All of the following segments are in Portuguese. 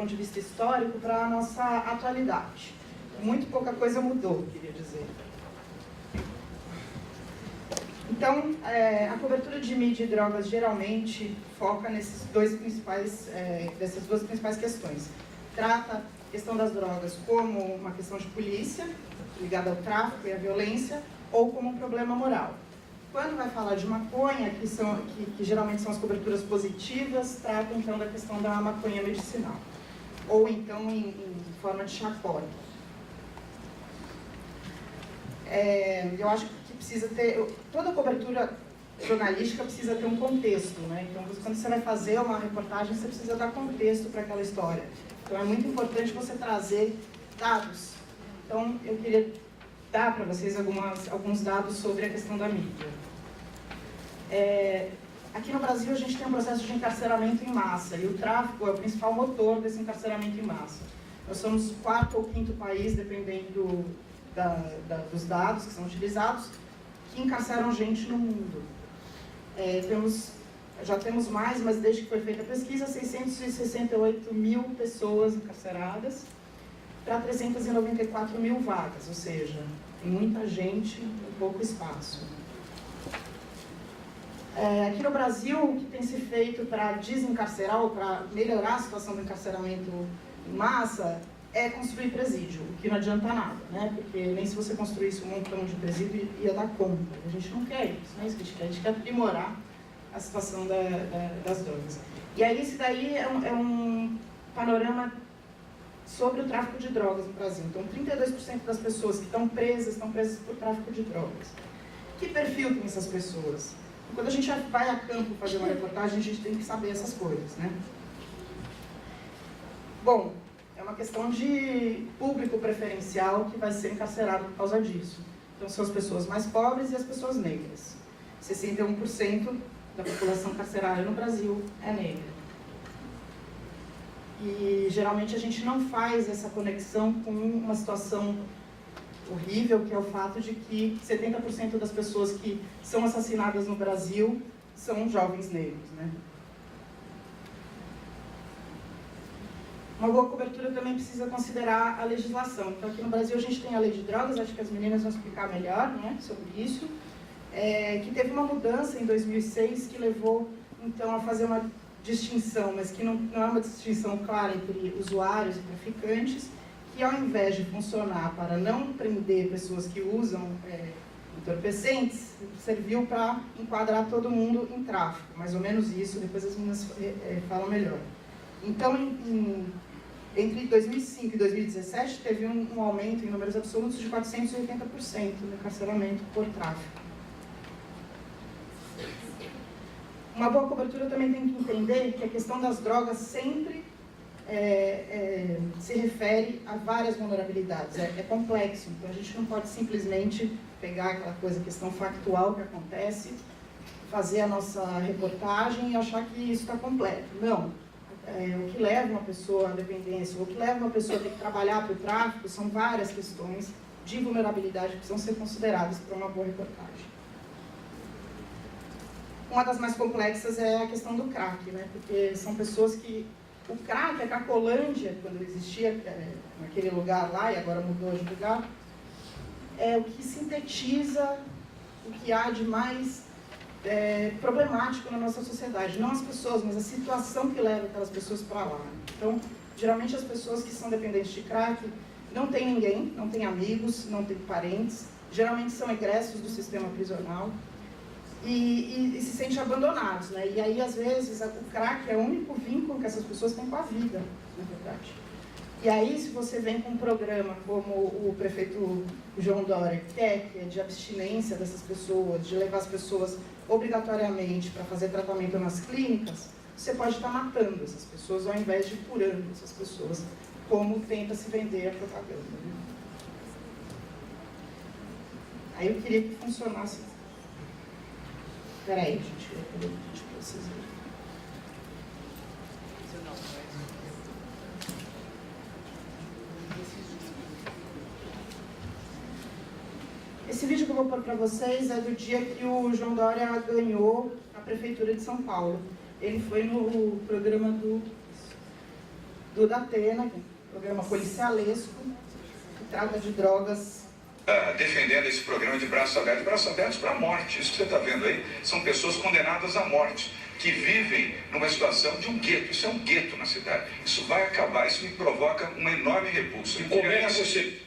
ponto de vista histórico, para a nossa atualidade. Muito pouca coisa mudou, queria dizer. Então, a cobertura de mídia e drogas geralmente foca dessas duas principais questões. Trata a questão das drogas como uma questão de polícia, ligada ao tráfico e à violência, ou como um problema moral. Quando vai falar de maconha, que geralmente são as coberturas positivas, trata então da questão da maconha medicinal, ou então em forma de chacota. Eu acho que precisa ter, toda cobertura jornalística precisa ter um contexto, né? Então, quando você vai fazer uma reportagem, você precisa dar contexto para aquela história. Então, é muito importante você trazer dados. Então, eu queria dar para vocês alguns dados sobre a questão da mídia. Aqui no Brasil, a gente tem um processo de encarceramento em massa, e o tráfico é o principal motor desse encarceramento em massa. Nós somos o 4º ou 5º país, dependendo dos dados que são utilizados, que encarceram gente no mundo. Já temos mais, mas desde que foi feita a pesquisa, 668 mil pessoas encarceradas para 394 mil vagas, ou seja, tem muita gente em pouco espaço. Aqui no Brasil, o que tem se feito para desencarcerar ou para melhorar a situação do encarceramento em massa é construir presídio, o que não adianta nada, né? Porque nem se você construísse um montão de presídio ia dar conta. A gente não quer isso, não é isso que a gente quer aprimorar a situação das drogas. E aí, esse daí é um panorama sobre o tráfico de drogas no Brasil. Então, 32% das pessoas que estão presas por tráfico de drogas. Que perfil tem essas pessoas? Quando a gente vai a campo fazer uma reportagem, a gente tem que saber essas coisas, né? Bom, é uma questão de público preferencial que vai ser encarcerado por causa disso. Então, são as pessoas mais pobres e as pessoas negras. 61% da população carcerária no Brasil é negra. E, geralmente, a gente não faz essa conexão com uma situação horrível, que é o fato de que 70% das pessoas que são assassinadas no Brasil são jovens negros, né? Uma boa cobertura também precisa considerar a legislação. Então, aqui no Brasil a gente tem a lei de drogas, acho que as meninas vão explicar melhor, né, sobre isso, que teve uma mudança em 2006 que levou, então, a fazer uma distinção, mas que não é uma distinção clara entre usuários e traficantes, que ao invés de funcionar para não prender pessoas que usam entorpecentes, serviu para enquadrar todo mundo em tráfico, mais ou menos isso, depois as meninas falam melhor. Então, entre 2005 e 2017, teve um aumento em números absolutos de 480% no encarceramento por tráfico. Uma boa cobertura também tem que entender que a questão das drogas sempre se refere a várias vulnerabilidades. É complexo, então a gente não pode simplesmente pegar aquela coisa, questão factual que acontece, fazer a nossa reportagem e achar que isso está completo. Não. O que leva uma pessoa à dependência, ou o que leva uma pessoa a ter que trabalhar para o tráfico, são várias questões de vulnerabilidade que precisam ser consideradas para uma boa reportagem. Uma das mais complexas é a questão do crack, né? Porque são pessoas que... O crack, a Cracolândia, quando existia naquele lugar lá, e agora mudou de lugar, é o que sintetiza o que há de mais problemático na nossa sociedade. Não as pessoas, mas a situação que leva aquelas pessoas para lá. Então, geralmente as pessoas que são dependentes de crack não têm ninguém, não têm amigos, não têm parentes, geralmente são egressos do sistema prisional e se sentem abandonados, né? E aí, às vezes, o crack é o único vínculo que essas pessoas têm com a vida, na verdade. E aí, se você vem com um programa como o prefeito João Dória quer, que é de abstinência dessas pessoas, de levar as pessoas obrigatoriamente para fazer tratamento nas clínicas, você pode estar matando essas pessoas ao invés de curando essas pessoas, como tenta se vender a propaganda, né? Aí eu queria que funcionasse. Espera aí, gente, eu queria pedir para vocês verem. Esse vídeo que eu vou pôr para vocês é do dia que o João Dória ganhou a Prefeitura de São Paulo. Ele foi no programa do do Datena, que é um programa policialesco, que trata de drogas. Defendendo esse programa de braços abertos para a morte. Isso que você está vendo aí são pessoas condenadas à morte, que vivem numa situação de um gueto. Isso é um gueto na cidade. Isso vai acabar, isso me provoca uma enorme repulsa. E como é que você...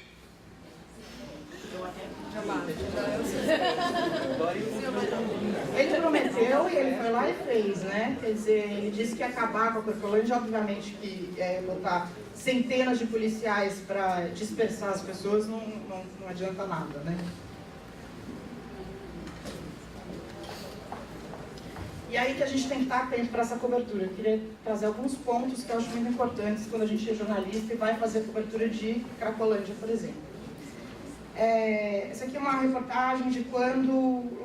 Ele prometeu e ele foi lá e fez, né? Quer dizer, ele disse que ia acabar com a Cracolândia, obviamente que botar centenas de policiais para dispersar as pessoas não adianta nada, né? E aí que a gente tem que estar atento para essa cobertura. Eu queria trazer alguns pontos que eu acho muito importantes quando a gente é jornalista e vai fazer cobertura de Cracolândia, por exemplo. Essa aqui é uma reportagem de quando,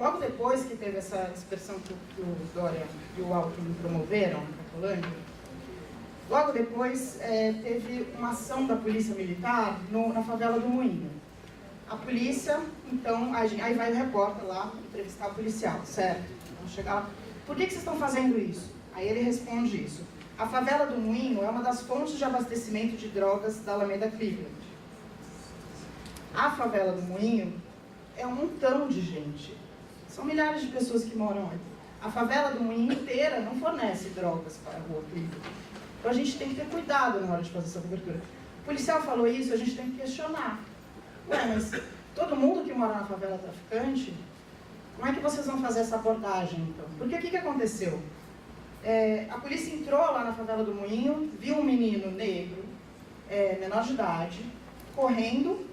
logo depois que teve essa dispersão que o Dória e o Alckmin promoveram na Cracolândia, logo depois teve uma ação da polícia militar na favela do Moinho. A polícia, então, aí vai o repórter lá entrevistar o policial, certo? Vamos chegar lá. Por que vocês estão fazendo isso? Aí ele responde isso. A favela do Moinho é uma das fontes de abastecimento de drogas da Alameda Cleveland. A favela do Moinho é um montão de gente. São milhares de pessoas que moram ali. A favela do Moinho inteira não fornece drogas para a rua Cleveland. Então a gente tem que ter cuidado na hora de fazer essa cobertura. O policial falou isso, a gente tem que questionar. Ué, mas todo mundo que mora na favela é traficante? Como é que vocês vão fazer essa abordagem, então? Porque o que aconteceu? A polícia entrou lá na favela do Moinho, viu um menino negro, menor de idade, correndo,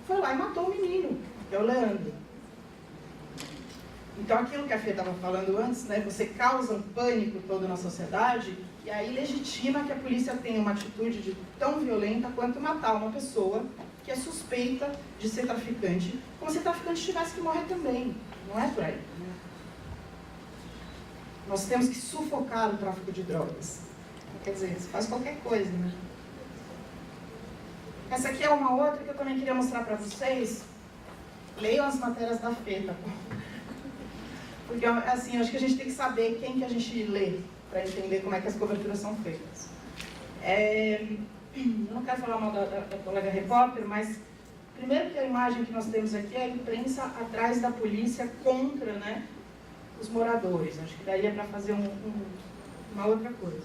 foi lá e matou o menino, que é o Leandro. Então, aquilo que a Fê estava falando antes, né, você causa um pânico todo na sociedade, e aí legitima que a polícia tenha uma atitude tão violenta quanto matar uma pessoa que é suspeita de ser traficante, como se o traficante tivesse que morrer também. Não é por aí. Né? Nós temos que sufocar o tráfico de drogas. Quer dizer, você faz qualquer coisa, né? Essa aqui é uma outra que eu também queria mostrar para vocês. Leiam as matérias da Fê, tá bom? Porque, assim, eu acho que a gente tem que saber quem que a gente lê, para entender como é que as coberturas são feitas. Eu não quero falar mal da colega repórter, mas primeiro que a imagem que nós temos aqui é a imprensa atrás da polícia contra, né, os moradores. Acho que daria para fazer uma outra coisa.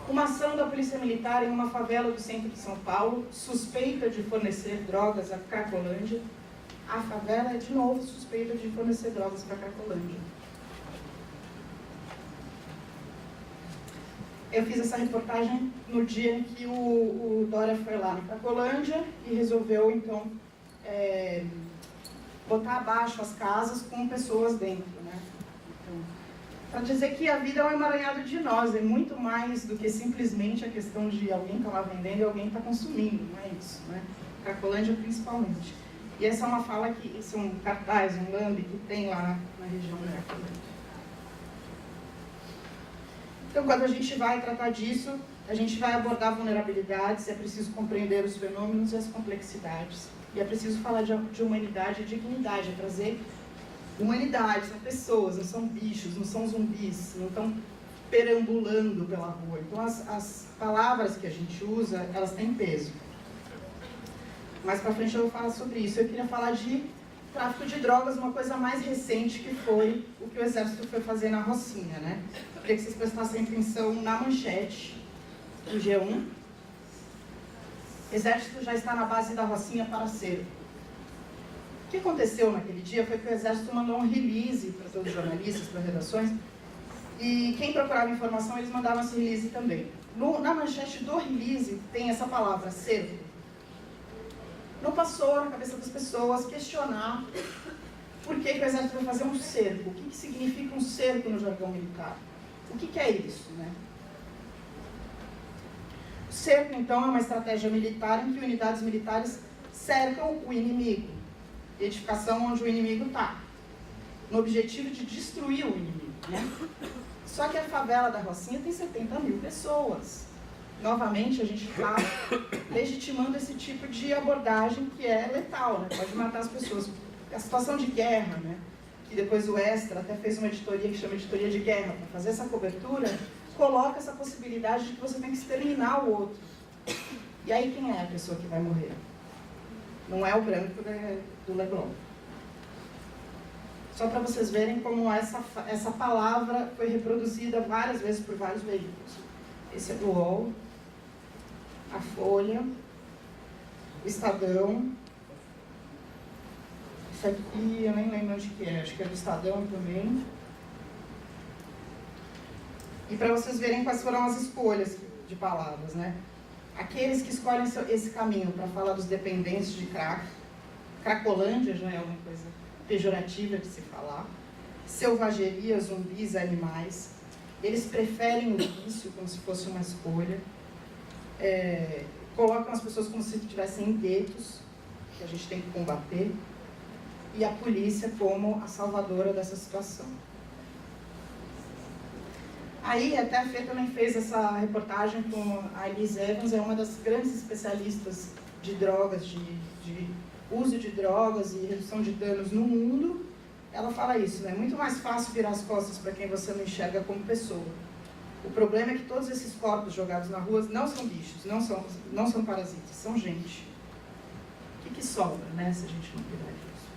Uma ação da Polícia Militar em uma favela do centro de São Paulo, suspeita de fornecer drogas à Cracolândia. A favela é, de novo, suspeita de fornecer drogas para a Cracolândia. Eu fiz essa reportagem no dia em que o Dória foi lá na Cracolândia e resolveu, então, botar abaixo as casas com pessoas dentro, né? Então, para dizer que a vida é um emaranhado de nós, é muito mais do que simplesmente a questão de alguém estar lá vendendo e alguém estar consumindo, não é isso, né? Cracolândia principalmente. E essa é uma fala que, esse é um cartaz, um lambe que tem lá na região da Cracolândia. Então, quando a gente vai tratar disso, a gente vai abordar vulnerabilidades, é preciso compreender os fenômenos e as complexidades. E é preciso falar de humanidade e dignidade, é trazer humanidade, são pessoas, não são bichos, não são zumbis, não estão perambulando pela rua. Então, as palavras que a gente usa, elas têm peso. Mais para frente eu vou falar sobre isso. Eu queria falar de tráfico de drogas, uma coisa mais recente que foi o que o Exército foi fazer na Rocinha, né? Eu queria que vocês prestassem atenção na manchete do G1. Exército já está na base da Rocinha para cerco. O que aconteceu naquele dia foi que o Exército mandou um release para todos os jornalistas, para as redações, e quem procurava informação, eles mandavam esse release também. Na manchete do release tem essa palavra, cerco. Não passou na cabeça das pessoas questionar por que o Exército vai fazer um cerco. O que significa um cerco no jargão militar? O que é isso, né? O cerco, então, é uma estratégia militar em que unidades militares cercam o inimigo. Edificação onde o inimigo está. No objetivo de destruir o inimigo, né? Só que a favela da Rocinha tem 70 mil pessoas. Novamente, a gente está legitimando esse tipo de abordagem que é letal, né? Pode matar as pessoas. A situação de guerra, né? Que depois o Extra até fez uma editoria que chama Editoria de Guerra, para fazer essa cobertura, coloca essa possibilidade de que você tem que exterminar o outro. E aí quem é a pessoa que vai morrer? Não é o branco do Leblon. Só para vocês verem como essa palavra foi reproduzida várias vezes por vários veículos. Esse é do UOL, a Folha, o Estadão. Isso aqui eu nem lembro onde que é, acho que é do Estadão também. E para vocês verem quais foram as escolhas de palavras, né? Aqueles que escolhem esse caminho para falar dos dependentes de crack, cracolândia já é uma coisa pejorativa de se falar, selvageria, zumbis, animais, eles preferem o vício como se fosse uma escolha, colocam as pessoas como se estivessem em guetos, que a gente tem que combater, e a polícia como a salvadora dessa situação. Aí até a Fê também fez essa reportagem com a Elise Evans, é uma das grandes especialistas de drogas, de uso de drogas e redução de danos no mundo. Ela fala isso, né? É muito mais fácil virar as costas para quem você não enxerga como pessoa. O problema é que todos esses corpos jogados na rua não são bichos, não são parasitas, são gente. O que sobra, né, se a gente não cuidar disso?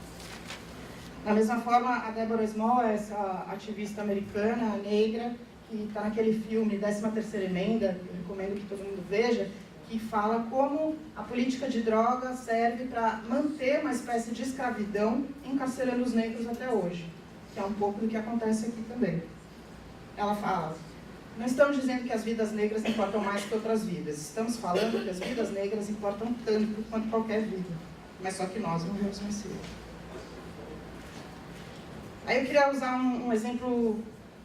Da mesma forma, a Deborah Small, essa ativista americana, negra, que está naquele filme 13ª Emenda, que eu recomendo que todo mundo veja, que fala como a política de drogas serve para manter uma espécie de escravidão encarcerando os negros até hoje, que é um pouco do que acontece aqui também. Ela fala, não estamos dizendo que as vidas negras importam mais que outras vidas, estamos falando que as vidas negras importam tanto quanto qualquer vida, mas só que nós morremos mais cedo. Aí eu queria usar um exemplo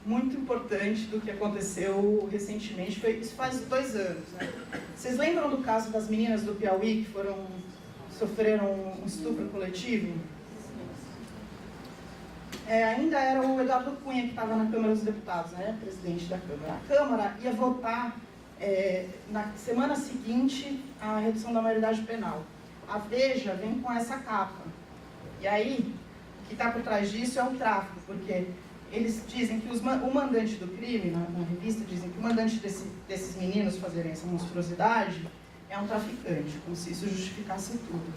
muito importante do que aconteceu recentemente, isso faz 2 anos. Né? Vocês lembram do caso das meninas do Piauí que sofreram um estupro coletivo? Ainda era o Eduardo Cunha que estava na Câmara dos Deputados, né? Presidente da Câmara. A Câmara ia votar na semana seguinte a redução da maioridade penal. A Veja vem com essa capa. E aí, o que está por trás disso é o tráfico, porque eles dizem que o mandante do crime, na revista, dizem que o mandante desses meninos fazerem essa monstruosidade é um traficante, como se isso justificasse tudo.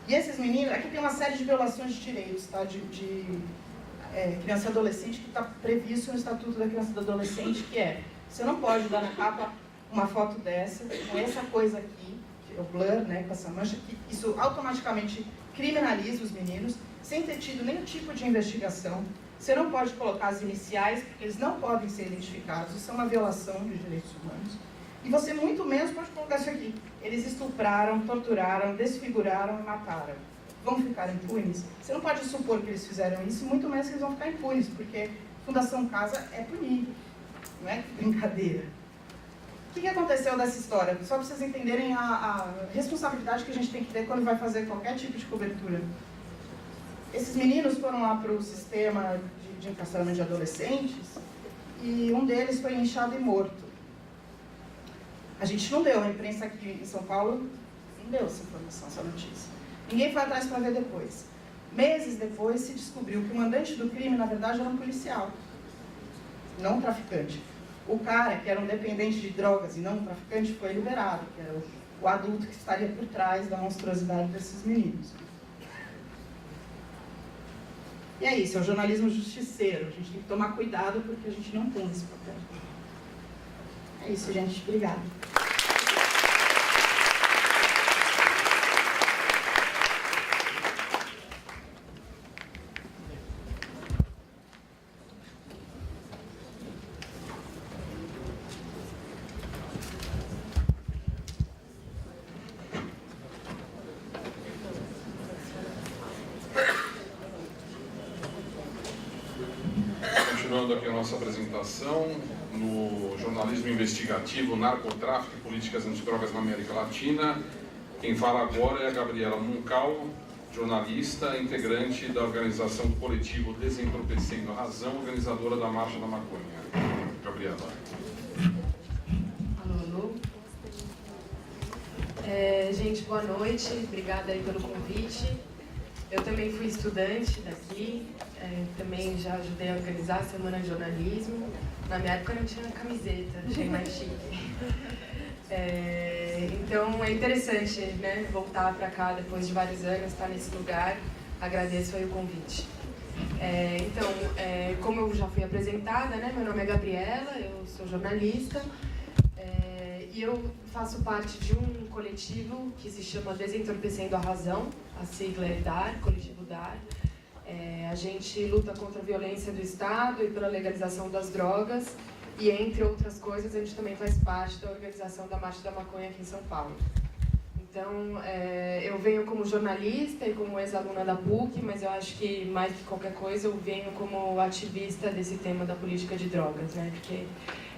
E esses meninos, aqui tem uma série de violações de direitos, tá? de criança e adolescente, que está previsto no Estatuto da Criança e do Adolescente, que é, você não pode dar na capa uma foto dessa, com essa coisa aqui, que é o blur, né, com essa mancha, que isso automaticamente criminaliza os meninos, sem ter tido nenhum tipo de investigação. Você não pode colocar as iniciais, porque eles não podem ser identificados, isso é uma violação de direitos humanos. E você muito menos pode colocar isso aqui. Eles estupraram, torturaram, desfiguraram e mataram. Vão ficar impunes? Você não pode supor que eles fizeram isso, muito menos que eles vão ficar impunes, porque Fundação Casa é punível, não é brincadeira. O que aconteceu dessa história? Só para vocês entenderem a responsabilidade que a gente tem que ter quando vai fazer qualquer tipo de cobertura. Esses meninos foram lá para o sistema de encarceramento de adolescentes e um deles foi inchado e morto. A gente não deu, a imprensa aqui em São Paulo não deu essa informação, essa notícia. Ninguém foi atrás para ver depois. Meses depois se descobriu que o mandante do crime, na verdade, era um policial, não um traficante. O cara, que era um dependente de drogas e não um traficante, foi liberado, que era o adulto que estaria por trás da monstruosidade desses meninos. E é isso, é o jornalismo justiceiro. A gente tem que tomar cuidado porque a gente não tem esse papel. É isso, gente. Obrigada. Continuando aqui a nossa apresentação, no jornalismo investigativo, narcotráfico e políticas antidrogas na América Latina. Quem fala agora é a Gabriela Muncal, jornalista, integrante da organização do coletivo Desentropecendo a Razão, organizadora da Marcha da Maconha. Gabriela. Alô. Gente, boa noite. Obrigada aí pelo convite. Eu também fui estudante daqui. Também já ajudei a organizar a Semana de Jornalismo. Na minha época não tinha camiseta, achei mais chique. Então é interessante, né, voltar para cá depois de vários anos, estar nesse lugar. Agradeço aí o convite. Como eu já fui apresentada, né, meu nome é Gabriela, eu sou jornalista e eu faço parte de um coletivo que se chama Desentorpecendo a Razão, a sigla é DAR, coletivo DAR. A gente luta contra a violência do Estado e pela legalização das drogas e, entre outras coisas, a gente também faz parte da organização da Marcha da Maconha aqui em São Paulo. Então, eu venho como jornalista e como ex-aluna da PUC, mas eu acho que, mais que qualquer coisa, eu venho como ativista desse tema da política de drogas, né? Porque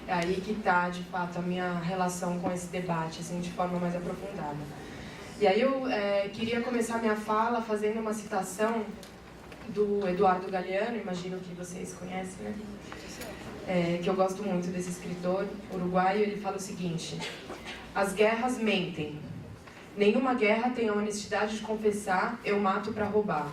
é aí que está, de fato, a minha relação com esse debate, assim, de forma mais aprofundada. E aí eu queria começar minha fala fazendo uma citação do Eduardo Galeano, imagino que vocês conhecem, né? Que eu gosto muito desse escritor uruguaio. Ele fala o seguinte: as guerras mentem. Nenhuma guerra tem a honestidade de confessar, eu mato para roubar.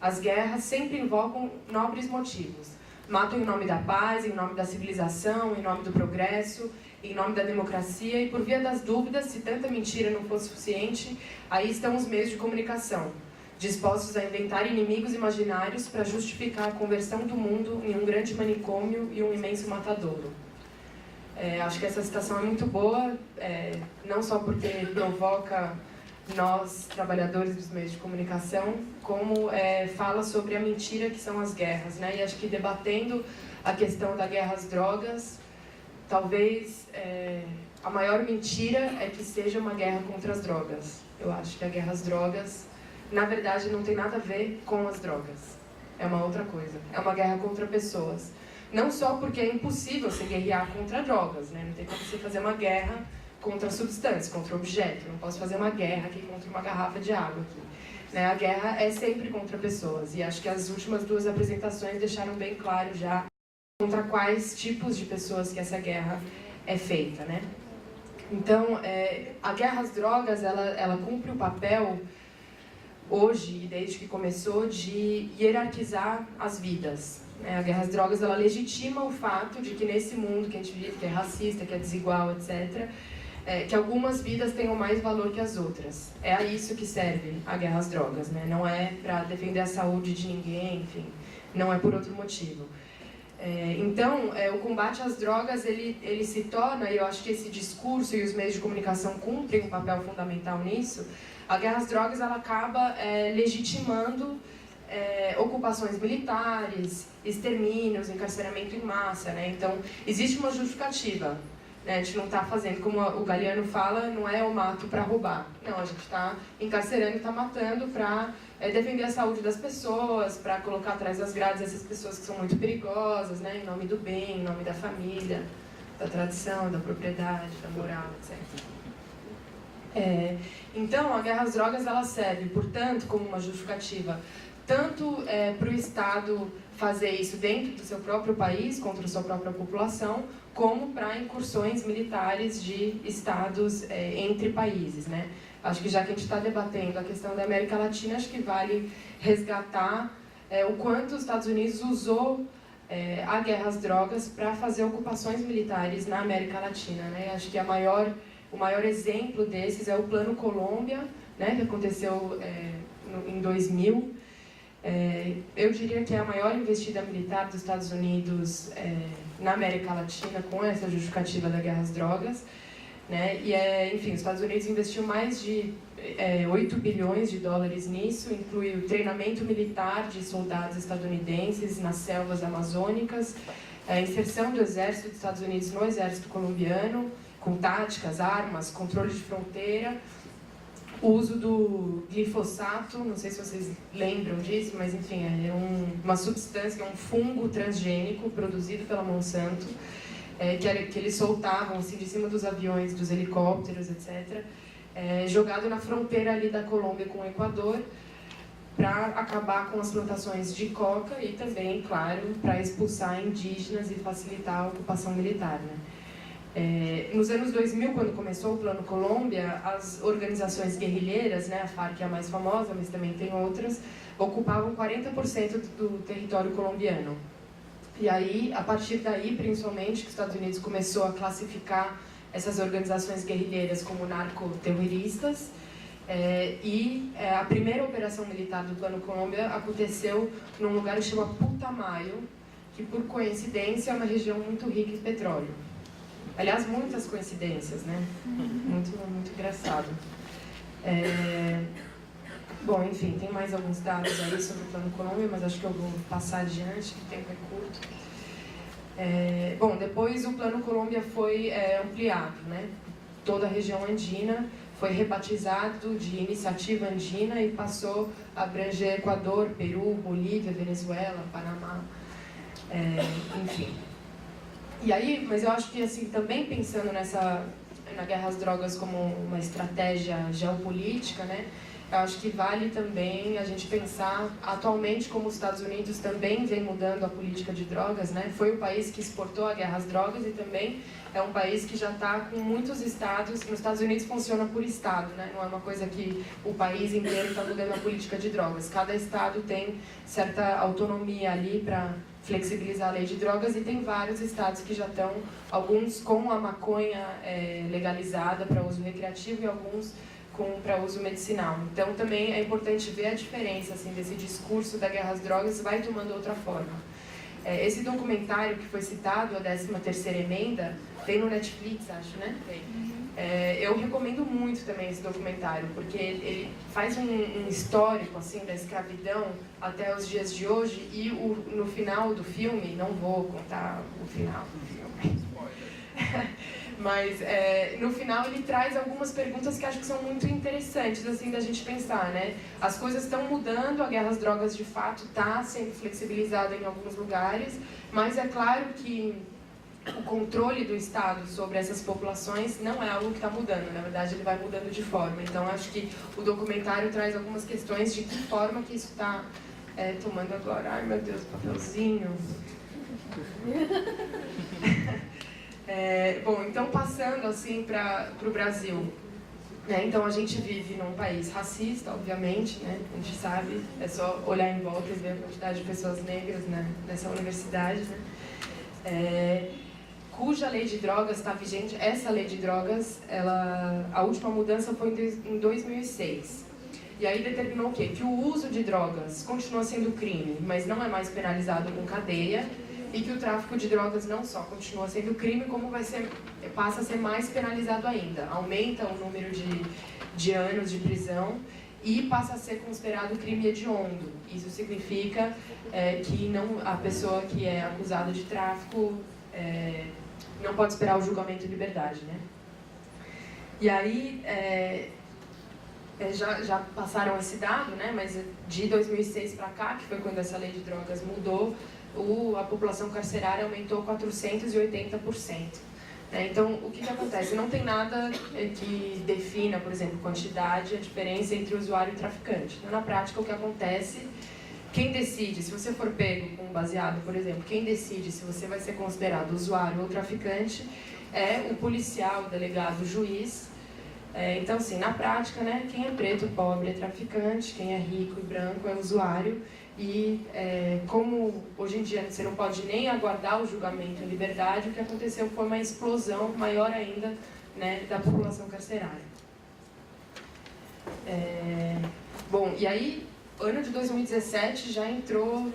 As guerras sempre invocam nobres motivos. Matam em nome da paz, em nome da civilização, em nome do progresso, em nome da democracia, e por via das dúvidas, se tanta mentira não for suficiente, aí estão os meios de comunicação, dispostos a inventar inimigos imaginários para justificar a conversão do mundo em um grande manicômio e um imenso matadouro. Acho que essa citação é muito boa, não só porque provoca nós, trabalhadores dos meios de comunicação, como fala sobre a mentira que são as guerras, né? E acho que debatendo a questão da guerra às drogas, talvez a maior mentira é que seja uma guerra contra as drogas. Eu acho que a guerra às drogas, na verdade, não tem nada a ver com as drogas. É uma outra coisa. É uma guerra contra pessoas. Não só porque é impossível se guerrear contra drogas, né? Não tem como você fazer uma guerra contra substâncias, contra objeto. Não posso fazer uma guerra aqui contra uma garrafa de água aqui. Né? A guerra é sempre contra pessoas. E acho que as últimas duas apresentações deixaram bem claro já contra quais tipos de pessoas que essa guerra é feita, né? Então, a guerra às drogas, ela cumpre o papel hoje, e desde que começou, de hierarquizar as vidas. A guerra às drogas, ela legitima o fato de que nesse mundo que a gente vive, que é racista, que é desigual, etc., que algumas vidas tenham mais valor que as outras. É a isso que serve a guerra às drogas, né? Não é para defender a saúde de ninguém, enfim, não é por outro motivo. Então, o combate às drogas, ele se torna, e eu acho que esse discurso e os meios de comunicação cumprem um papel fundamental nisso. A guerra às drogas, ela acaba legitimando ocupações militares, extermínios, encarceramento em massa, né? Então, existe uma justificativa, né? A gente não está fazendo, como o Galeano fala, não é eu mato para roubar. Não, a gente está encarcerando e está matando para defender a saúde das pessoas, para colocar atrás das grades essas pessoas que são muito perigosas, né? Em nome do bem, em nome da família, da tradição, da propriedade, da moral, etc. Então, a guerra às drogas, ela serve, portanto, como uma justificativa tanto para o Estado fazer isso dentro do seu próprio país, contra a sua própria população, como para incursões militares de Estados entre países, né? Acho que já que a gente está debatendo a questão da América Latina, acho que vale resgatar o quanto os Estados Unidos usou a guerra às drogas para fazer ocupações militares na América Latina, né? Acho que o maior exemplo desses é o Plano Colômbia, né, que aconteceu em 2000. Eu diria que é a maior investida militar dos Estados Unidos na América Latina, com essa justificativa da guerra às drogas, né? E enfim, os Estados Unidos investiu mais de 8 bilhões de dólares nisso, inclui o treinamento militar de soldados estadunidenses nas selvas amazônicas, a inserção do exército dos Estados Unidos no exército colombiano, com táticas, armas, controle de fronteira, o uso do glifosato, não sei se vocês lembram disso, mas enfim, é uma substância, um fungo transgênico produzido pela Monsanto, que eles soltavam assim, de cima dos aviões, dos helicópteros, etc., jogado na fronteira ali da Colômbia com o Equador, para acabar com as plantações de coca e também, claro, para expulsar indígenas e facilitar a ocupação militar, né? Nos anos 2000, quando começou o Plano Colômbia, as organizações guerrilheiras, né, a FARC é a mais famosa, mas também tem outras, ocupavam 40% do território colombiano. E aí, a partir daí, principalmente, que os Estados Unidos começou a classificar essas organizações guerrilheiras como narcoterroristas, a primeira operação militar do Plano Colômbia aconteceu num lugar que chama Putumayo, que por coincidência é uma região muito rica em petróleo. Aliás, muitas coincidências, né? Muito engraçado. Bom, enfim, tem mais alguns dados aí sobre o Plano Colômbia, mas acho que eu vou passar adiante, que o tempo é curto. Bom, depois o Plano Colômbia foi ampliado, né? Toda a região andina foi rebatizado de Iniciativa Andina e passou a abranger Equador, Peru, Bolívia, Venezuela, Panamá, enfim. E aí, mas eu acho que assim, também pensando na guerra às drogas como uma estratégia geopolítica, né? Eu acho que vale também a gente pensar atualmente como os Estados Unidos também vem mudando a política de drogas, né? Foi o país que exportou a guerra às drogas e também é um país que já está com muitos estados. Nos Estados Unidos funciona por estado, né? Não é uma coisa que o país inteiro está mudando a política de drogas. Cada estado tem certa autonomia ali para flexibilizar a lei de drogas e tem vários estados que já estão, alguns com a maconha legalizada para uso recreativo e alguns para uso medicinal. Então também é importante ver a diferença assim, desse discurso da guerra às drogas vai tomando outra forma. Esse documentário que foi citado, a 13ª emenda, tem no Netflix, acho, né? Eu recomendo muito também esse documentário, porque ele faz um histórico assim, da escravidão até os dias de hoje e no final do filme, não vou contar o final do filme, mas no final ele traz algumas perguntas que acho que são muito interessantes assim, da gente pensar, né? As coisas estão mudando, a guerra às drogas de fato está sendo flexibilizada em alguns lugares, mas é claro que o controle do Estado sobre essas populações não é algo que está mudando, na verdade ele vai mudando de forma. Então acho que o documentário traz algumas questões de que forma que isso está tomando agora. Ai meu Deus, papelzinho. Bom, então passando assim para o Brasil, né? Então a gente vive num país racista, obviamente, né? A gente sabe, é só olhar em volta e ver a quantidade de pessoas negras, né? Nessa universidade, né? Cuja lei de drogas está vigente. Essa lei de drogas, a última mudança foi em 2006. E aí determinou o quê? Que o uso de drogas continua sendo crime, mas não é mais penalizado com cadeia, e que o tráfico de drogas não só continua sendo crime, como passa a ser mais penalizado ainda. Aumenta o número de anos de prisão e passa a ser considerado crime hediondo. Isso significa que a pessoa que é acusada de tráfico não pode esperar o julgamento em liberdade, né? E aí, já passaram esse dado, né? Mas de 2006 para cá, que foi quando essa lei de drogas mudou, a população carcerária aumentou 480%. Então, o que acontece? Não tem nada que defina, por exemplo, quantidade, a diferença entre usuário e traficante. Então, na prática, o que acontece, quem decide, se você for pego com um baseado, por exemplo, quem decide se você vai ser considerado usuário ou traficante é o policial, o delegado, o juiz. Então, assim, na prática, né, quem é preto, pobre é traficante, quem é rico e branco é usuário. E como hoje em dia você não pode nem aguardar o julgamento em liberdade, o que aconteceu foi uma explosão maior ainda, né, da população carcerária. Bom, e aí, ano de 2017 já entrou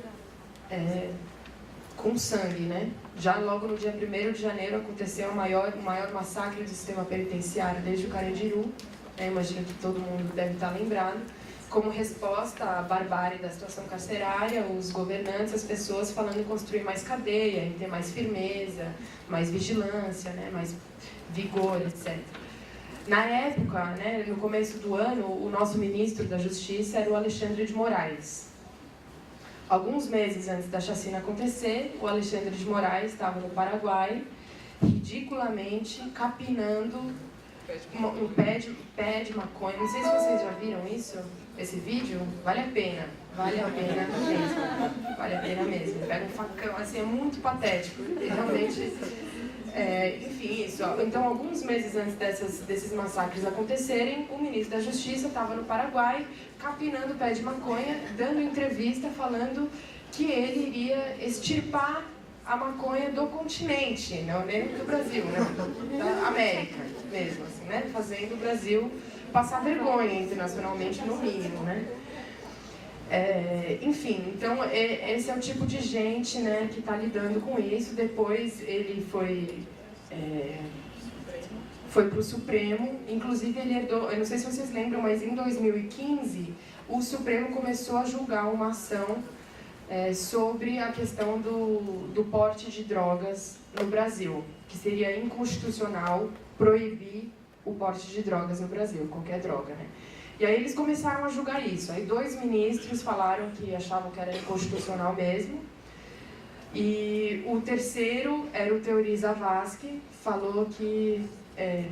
com sangue, né? Já logo no dia 1º de janeiro aconteceu o maior massacre do sistema penitenciário desde o Carandiru, imagino que todo mundo deve estar lembrado. Como resposta à barbárie da situação carcerária, os governantes, as pessoas falando em construir mais cadeia, em ter mais firmeza, mais vigilância, né, mais vigor, etc. Na época, né, no começo do ano, o nosso ministro da Justiça era o Alexandre de Moraes. Alguns meses antes da chacina acontecer, o Alexandre de Moraes estava no Paraguai, ridiculamente capinando um pé de maconha. Não sei se vocês já viram isso. esse vídeo, vale a pena mesmo, vale a pena mesmo. Ele pega um facão, assim, é muito patético, e realmente, enfim, isso. Então, alguns meses antes desses massacres acontecerem, o ministro da Justiça estava no Paraguai, capinando o pé de maconha, dando entrevista, falando que ele iria extirpar a maconha do continente, não nem do Brasil, né? Da América mesmo, assim, né? Fazendo o Brasil passar vergonha internacionalmente, no mínimo, né? Enfim, então esse é o tipo de gente, né, que está lidando com isso. Depois ele foi para o Supremo, inclusive ele herdou, eu não sei se vocês lembram, mas em 2015 o Supremo começou a julgar uma ação sobre a questão do porte de drogas no Brasil, que seria inconstitucional proibir o porte de drogas no Brasil, qualquer droga, né? E aí eles começaram a julgar isso. Aí 2 ministros falaram que achavam que era inconstitucional mesmo. E o terceiro era o Teori Zavascki, falou que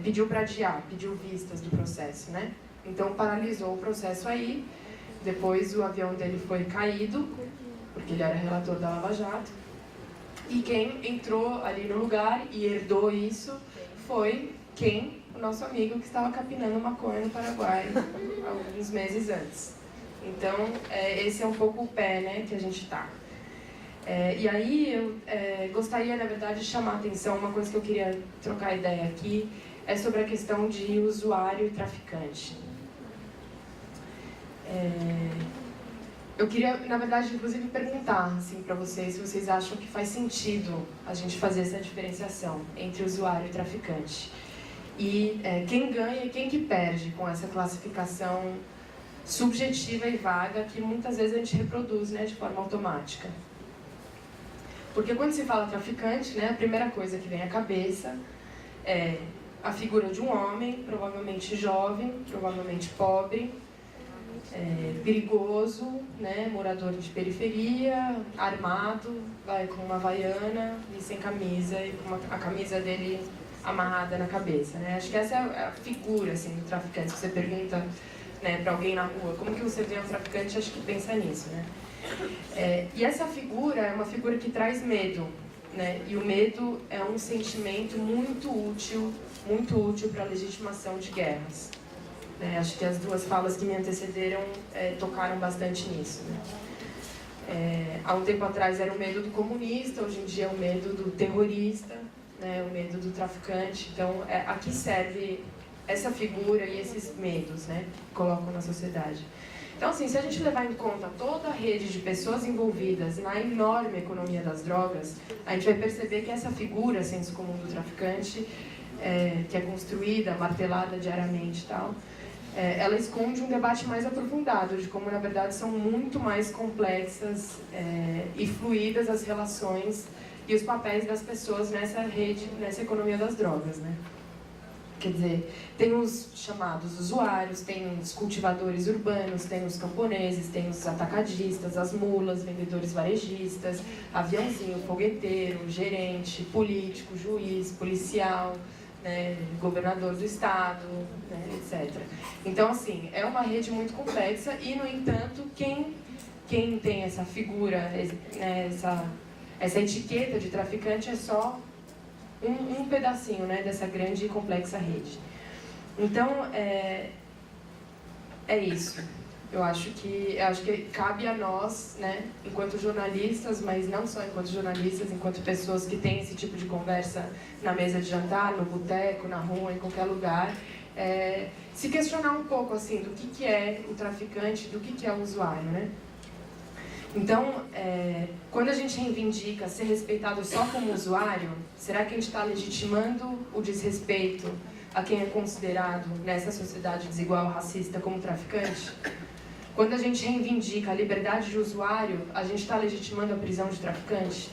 pediu para adiar, pediu vistas do processo, né? Então paralisou o processo aí. Depois o avião dele foi caído, porque ele era relator da Lava Jato. E quem entrou ali no lugar e herdou isso foi o nosso amigo que estava capinando maconha no Paraguai alguns meses antes. Então, esse é um pouco o pé, né, que a gente está. E aí eu gostaria, na verdade, de chamar a atenção, uma coisa que eu queria trocar ideia aqui, é sobre a questão de usuário e traficante. Eu queria, na verdade, inclusive perguntar assim, para vocês se vocês acham que faz sentido a gente fazer essa diferenciação entre usuário e traficante. E quem ganha e quem que perde com essa classificação subjetiva e vaga que muitas vezes a gente reproduz, né, de forma automática. Porque quando se fala traficante, né, a primeira coisa que vem à cabeça é a figura de um homem, provavelmente jovem, provavelmente pobre, perigoso, né, morador de periferia, armado, vai com uma havaiana e sem camisa, e com a camisa dele amarrada na cabeça, né? Acho que essa é a figura, assim, do traficante. Se você pergunta, né, para alguém na rua, como que você vê um traficante, acho que pensa nisso, né? E essa figura é uma figura que traz medo, né? E o medo é um sentimento muito útil para a legitimação de guerras. Acho que as 2 falas que me antecederam tocaram bastante nisso, né? Há um tempo atrás era o medo do comunista, hoje em dia é o medo do terrorista, né, o medo do traficante. Então, aqui serve essa figura e esses medos, né, que colocam na sociedade. Então, assim, se a gente levar em conta toda a rede de pessoas envolvidas na enorme economia das drogas, a gente vai perceber que essa figura, senso comum do traficante, que é construída, martelada diariamente e tal, ela esconde um debate mais aprofundado de como, na verdade, são muito mais complexas e fluídas as relações e os papéis das pessoas nessa rede, nessa economia das drogas, né? Quer dizer, tem os chamados usuários, tem os cultivadores urbanos, tem os camponeses, tem os atacadistas, as mulas, vendedores varejistas, aviãozinho, fogueteiro, gerente, político, juiz, policial, né, governador do estado, né, etc. Então, assim, é uma rede muito complexa e, no entanto, quem tem essa figura, né, essa etiqueta de traficante é só um pedacinho, né, dessa grande e complexa rede. Então, é isso. Eu acho que cabe a nós, né, enquanto jornalistas, mas não só enquanto jornalistas, enquanto pessoas que têm esse tipo de conversa na mesa de jantar, no boteco, na rua, em qualquer lugar, se questionar um pouco assim, do que é o traficante, do que é o usuário, né? Então, quando a gente reivindica ser respeitado só como usuário, será que a gente está legitimando o desrespeito a quem é considerado, nessa sociedade desigual, racista, como traficante? Quando a gente reivindica a liberdade de usuário, a gente está legitimando a prisão de traficante?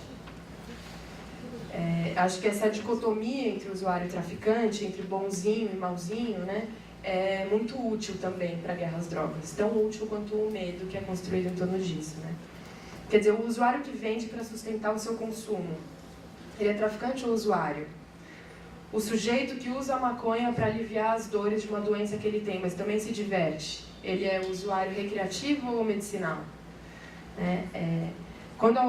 Acho que essa dicotomia entre usuário e traficante, entre bonzinho e mauzinho, né, é muito útil também para a guerra às drogas. Tão útil quanto o medo que é construído em torno disso, né? Quer dizer, o usuário que vende para sustentar o seu consumo, ele é traficante ou usuário? o sujeito que usa a maconha para aliviar as dores de uma doença que ele tem, mas também se diverte, ele é usuário recreativo ou medicinal? Quando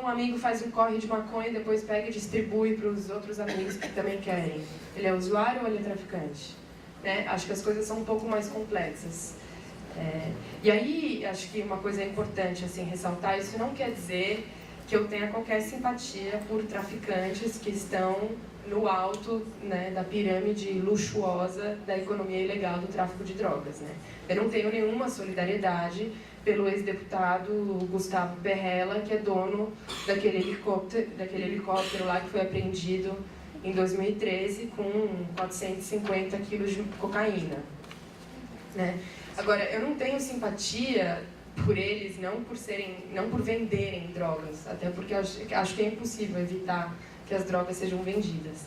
um amigo faz um corre de maconha e depois pega e distribui para os outros amigos que também querem, ele é usuário ou ele é traficante? Acho que as coisas são um pouco mais complexas. E aí, acho que uma coisa importante assim, ressaltar, isso não quer dizer que eu tenha qualquer simpatia por traficantes que estão no alto, né, da pirâmide luxuosa da economia ilegal do tráfico de drogas. Eu não tenho nenhuma solidariedade pelo ex-deputado Gustavo Berrella, que é dono daquele helicóptero lá que foi apreendido em 2013 com 450 quilos de cocaína. Agora, eu não tenho simpatia por eles, não por venderem drogas, até porque acho que é impossível evitar que as drogas sejam vendidas.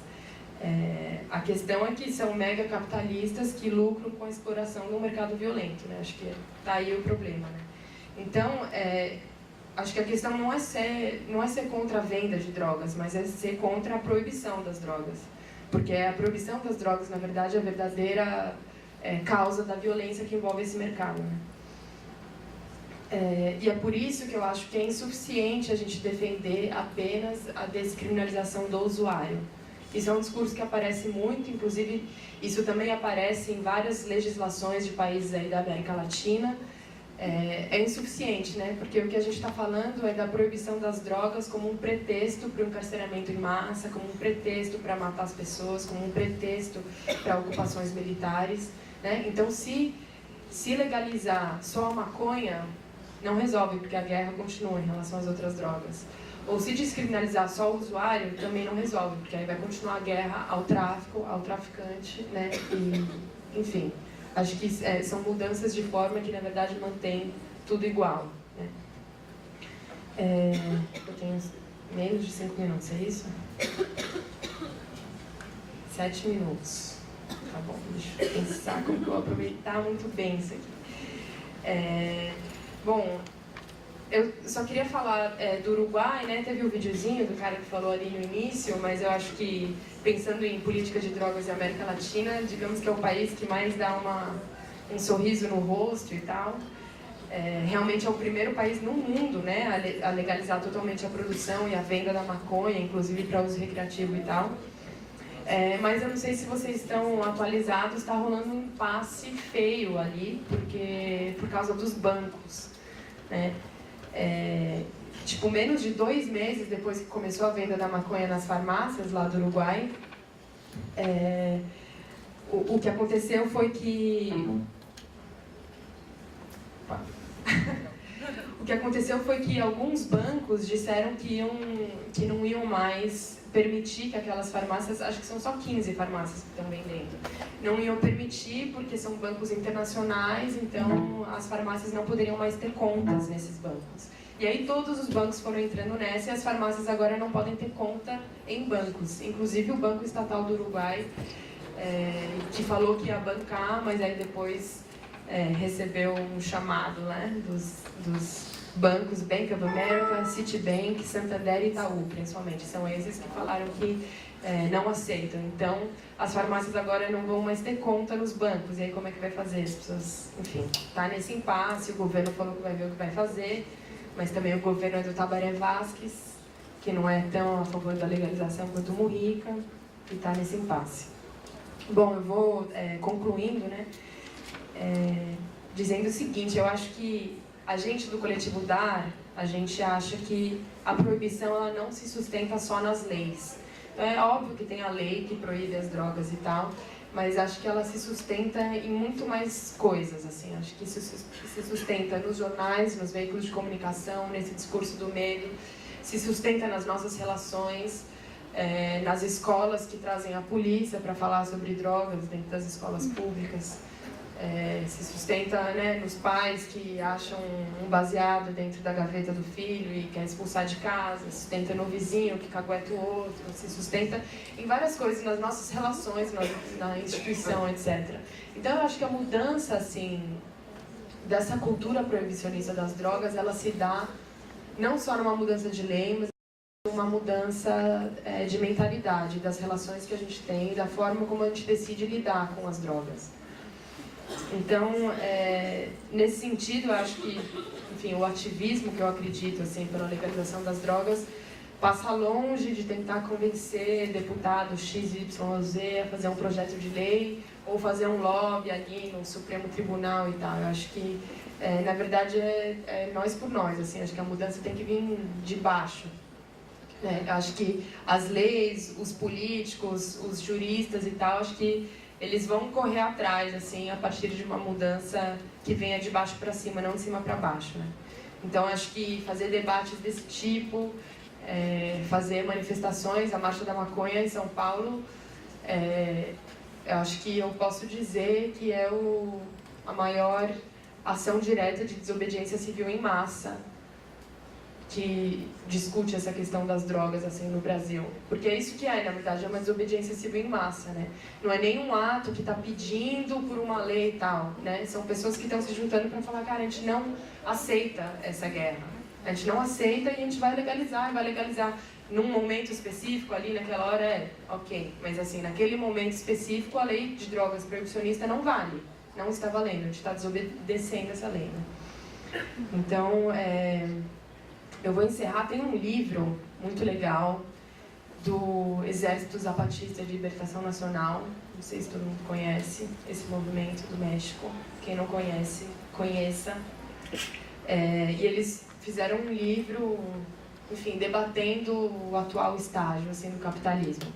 A questão é que são mega capitalistas que lucram com a exploração do mercado violento, Acho que está aí o problema, Então, acho que a questão não é ser contra a venda de drogas, mas é ser contra a proibição das drogas, porque a proibição das drogas, na verdade, é a verdadeira causa da violência que envolve esse mercado, E é por isso que eu acho que é insuficiente a gente defender apenas a descriminalização do usuário. Isso é um discurso que aparece muito, inclusive isso também aparece em várias legislações de países aí da América Latina. É insuficiente, Porque o que a gente está falando é da proibição das drogas como um pretexto para o encarceramento em massa, como um pretexto para matar as pessoas, como um pretexto para ocupações militares, Então, se legalizar só a maconha, não resolve, porque a guerra continua em relação às outras drogas. Ou se descriminalizar só o usuário, também não resolve, porque aí vai continuar a guerra ao tráfico, ao traficante, E, enfim, acho que são mudanças de forma que, na verdade, mantém tudo igual. Eu tenho menos de 5 minutos, é isso? 7 minutos. Tá bom, deixa eu pensar como que eu vou aproveitar muito bem isso aqui. Bom, eu só queria falar do Uruguai, Teve o videozinho do cara que falou ali no início, mas eu acho que, pensando em política de drogas na América Latina, digamos que é o país que mais dá um sorriso no rosto e tal. Realmente é o primeiro país no mundo, a legalizar totalmente a produção e a venda da maconha, inclusive para uso recreativo e tal. Mas eu não sei se vocês estão atualizados, está rolando um impasse feio ali, por causa dos bancos. Tipo, menos de 2 meses depois que começou a venda da maconha nas farmácias lá do Uruguai, o que aconteceu foi que... O que aconteceu foi que alguns bancos disseram que não iam mais permitir que aquelas farmácias, acho que são só 15 farmácias que estão vendendo, não iam permitir porque são bancos internacionais, então as farmácias não poderiam mais ter contas nesses bancos. E aí todos os bancos foram entrando nessa e as farmácias agora não podem ter conta em bancos, inclusive o Banco Estatal do Uruguai, que falou que ia bancar, mas aí depois recebeu um chamado dos bancos, Bank of America, Citibank, Santander e Itaú, principalmente. São esses que falaram que não aceitam. Então, as farmácias agora não vão mais ter conta nos bancos. E aí, como é que vai fazer? As pessoas, enfim, tá nesse impasse. O governo falou que vai ver o que vai fazer, mas também o governo é do Tabaré Vázquez, que não é tão a favor da legalização quanto o Mujica, e tá nesse impasse. Bom, eu vou concluindo, dizendo o seguinte: eu acho que a gente do coletivo DAR, a gente acha que a proibição ela não se sustenta só nas leis. Então é óbvio que tem a lei que proíbe as drogas e tal, mas acho que ela se sustenta em muito mais coisas, assim. Acho que isso se sustenta nos jornais, nos veículos de comunicação, nesse discurso do medo, se sustenta nas nossas relações, nas escolas que trazem a polícia para falar sobre drogas dentro das escolas públicas. Se sustenta, nos pais que acham um baseado dentro da gaveta do filho e quer expulsar de casa, se sustenta no vizinho que cagueta o outro, se sustenta em várias coisas, nas nossas relações, na instituição, etc. Então, eu acho que a mudança, assim, dessa cultura proibicionista das drogas, ela se dá não só numa mudança de lei, mas uma mudança de mentalidade, das relações que a gente tem, da forma como a gente decide lidar com as drogas. Então, nesse sentido, eu acho que, enfim, o ativismo que eu acredito, assim, pela legalização das drogas, passa longe de tentar convencer deputado XYZ a fazer um projeto de lei ou fazer um lobby ali no Supremo Tribunal e tal. Eu acho que, na verdade, é nós por nós, assim, acho que a mudança tem que vir de baixo. Acho que as leis, os políticos, os juristas e tal, acho que eles vão correr atrás, assim, a partir de uma mudança que venha de baixo para cima, não de cima para baixo, né? Então, acho que fazer debates desse tipo, fazer manifestações, a Marcha da Maconha em São Paulo, eu acho que eu posso dizer que é a maior ação direta de desobediência civil em massa que discute essa questão das drogas, assim, no Brasil. Porque é isso que na verdade, é uma desobediência civil em massa, né? Não é nenhum ato que está pedindo por uma lei e tal, né? São pessoas que estão se juntando para falar, cara, a gente não aceita essa guerra. A gente não aceita e a gente vai legalizar. Num momento específico, ali, naquela hora, ok. Mas, assim, naquele momento específico, a lei de drogas proibicionista não vale. Não está valendo, a gente está desobedecendo essa lei, né? Então, eu vou encerrar. Tem um livro muito legal do Exército Zapatista de Libertação Nacional. Não sei se todo mundo conhece esse movimento do México. Quem não conhece, conheça. E eles fizeram um livro, enfim, debatendo o atual estágio, assim, do capitalismo.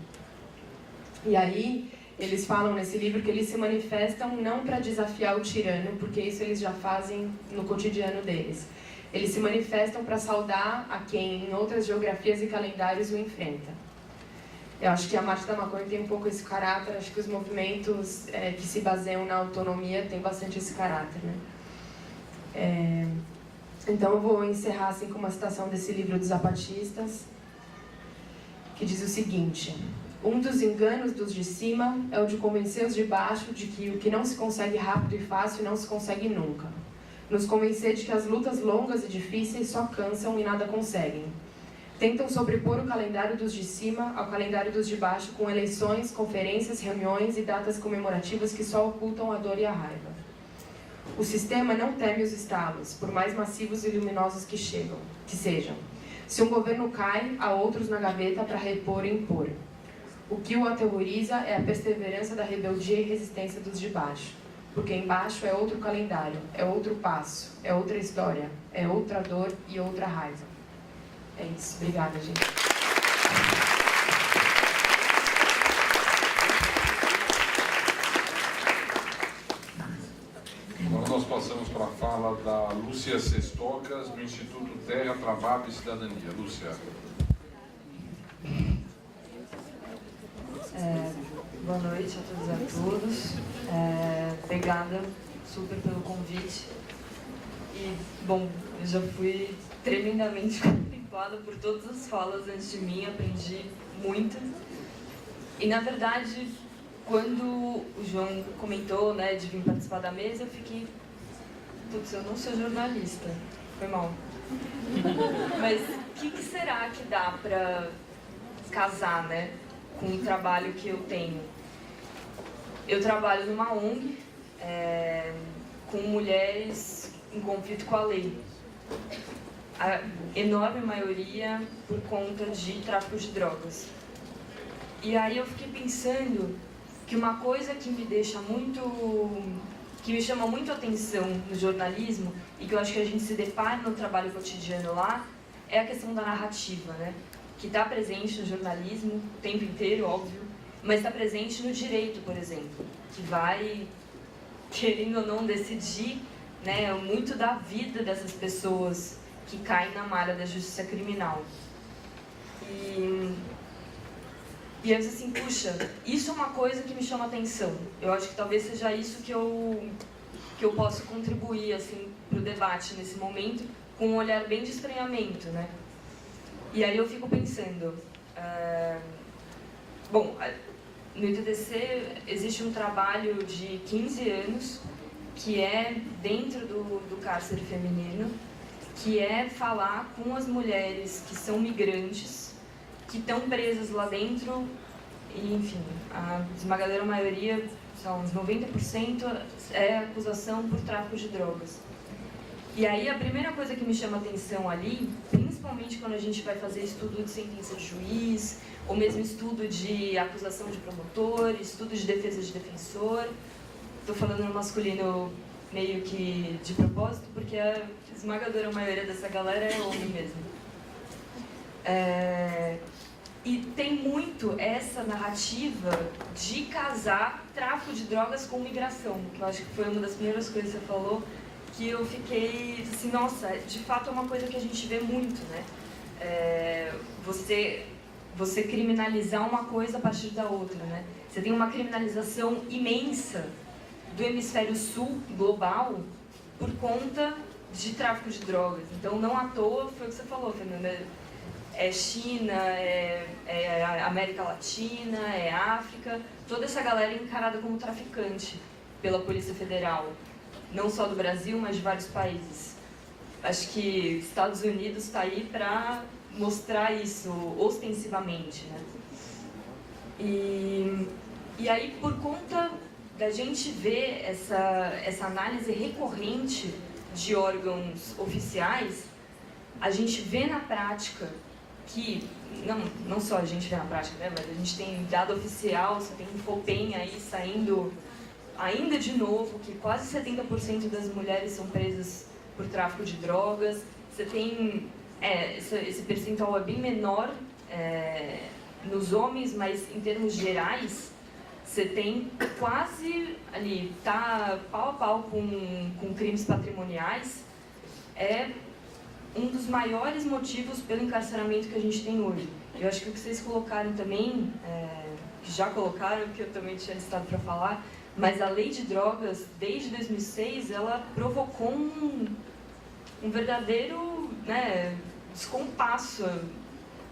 E aí, eles falam nesse livro que eles se manifestam não para desafiar o tirano, porque isso eles já fazem no cotidiano deles. Eles se manifestam para saudar a quem, em outras geografias e calendários, o enfrenta. Eu acho que a Marcha da Maconha tem um pouco esse caráter, acho que os movimentos que se baseiam na autonomia têm bastante esse caráter, né? Então eu vou encerrar assim, com uma citação desse livro dos zapatistas, que diz o seguinte: um dos enganos dos de cima é o de convencer os de baixo de que o que não se consegue rápido e fácil não se consegue nunca. Nos convencer de que as lutas longas e difíceis só cansam e nada conseguem. Tentam sobrepor o calendário dos de cima ao calendário dos de baixo com eleições, conferências, reuniões e datas comemorativas que só ocultam a dor e a raiva. O sistema não teme os estalos, por mais massivos e luminosos que sejam. Se um governo cai, há outros na gaveta para repor e impor. O que o aterroriza é a perseverança da rebeldia e resistência dos de baixo. Porque embaixo é outro calendário, é outro passo, é outra história, é outra dor e outra raiva. É isso. Obrigada, gente. Agora nós passamos para a fala da Lúcia Sestocas, do Instituto Terra, Trabalho e Cidadania. Lúcia. Boa noite a todos e a todos. Obrigada super pelo convite. E, bom, eu já fui tremendamente contemplada por todas as falas antes de mim, aprendi muito. E, na verdade, quando o João comentou, né, de vir participar da mesa, eu fiquei... Putz, eu não sou jornalista. Foi mal. Mas o que será que dá para casar, né, com o trabalho que eu tenho? Eu trabalho numa ONG com mulheres em conflito com a lei. A enorme maioria por conta de tráfico de drogas. E aí eu fiquei pensando que uma coisa que me chama muito a atenção no jornalismo e que eu acho que a gente se depara no trabalho cotidiano lá é a questão da narrativa, né? Que está presente no jornalismo o tempo inteiro, óbvio, mas está presente no direito, por exemplo, que vai, querendo ou não, decidir, né, muito da vida dessas pessoas que caem na malha da justiça criminal. E eu disse assim, puxa, isso é uma coisa que me chama a atenção. Eu acho que talvez seja isso que eu posso contribuir assim, para o debate nesse momento, com um olhar bem de estranhamento, né? E aí eu fico pensando, bom, no ITDC existe um trabalho de 15 anos que é dentro do cárcere feminino, que é falar com as mulheres que são migrantes que estão presas lá dentro, e, enfim, a esmagadora maioria, são uns 90%, é acusação por tráfico de drogas. E aí a primeira coisa que me chama atenção ali, principalmente quando a gente vai fazer estudo de sentença de juiz, ou mesmo estudo de acusação de promotor, estudo de defesa de defensor, estou falando no masculino meio que de propósito, porque a esmagadora maioria dessa galera é homem mesmo. E tem muito essa narrativa de casar tráfico de drogas com migração, que eu acho que foi uma das primeiras coisas que você falou, que eu fiquei assim, nossa, de fato é uma coisa que a gente vê muito, né? Você criminalizar uma coisa a partir da outra, né? Você tem uma criminalização imensa do hemisfério sul, global, por conta de tráfico de drogas. Então, não à toa, foi o que você falou, Fernanda, é China, é América Latina, é África, toda essa galera é encarada como traficante pela Polícia Federal, não só do Brasil, mas de vários países. Acho que Estados Unidos está aí para mostrar isso ostensivamente, né? E aí, por conta da gente ver essa análise recorrente de órgãos oficiais, a gente vê na prática que, não só a gente vê na prática, né, mas a gente tem dado oficial, você tem um FOPEM aí saindo ainda de novo, que quase 70% das mulheres são presas por tráfico de drogas, você tem, esse percentual é bem menor nos homens, mas em termos gerais, você tem quase ali, tá pau a pau com crimes patrimoniais, é um dos maiores motivos pelo encarceramento que a gente tem hoje. Eu acho que o que vocês colocaram também, que já colocaram, que eu também tinha listado para falar, mas a lei de drogas, desde 2006, ela provocou um verdadeiro, né, descompasso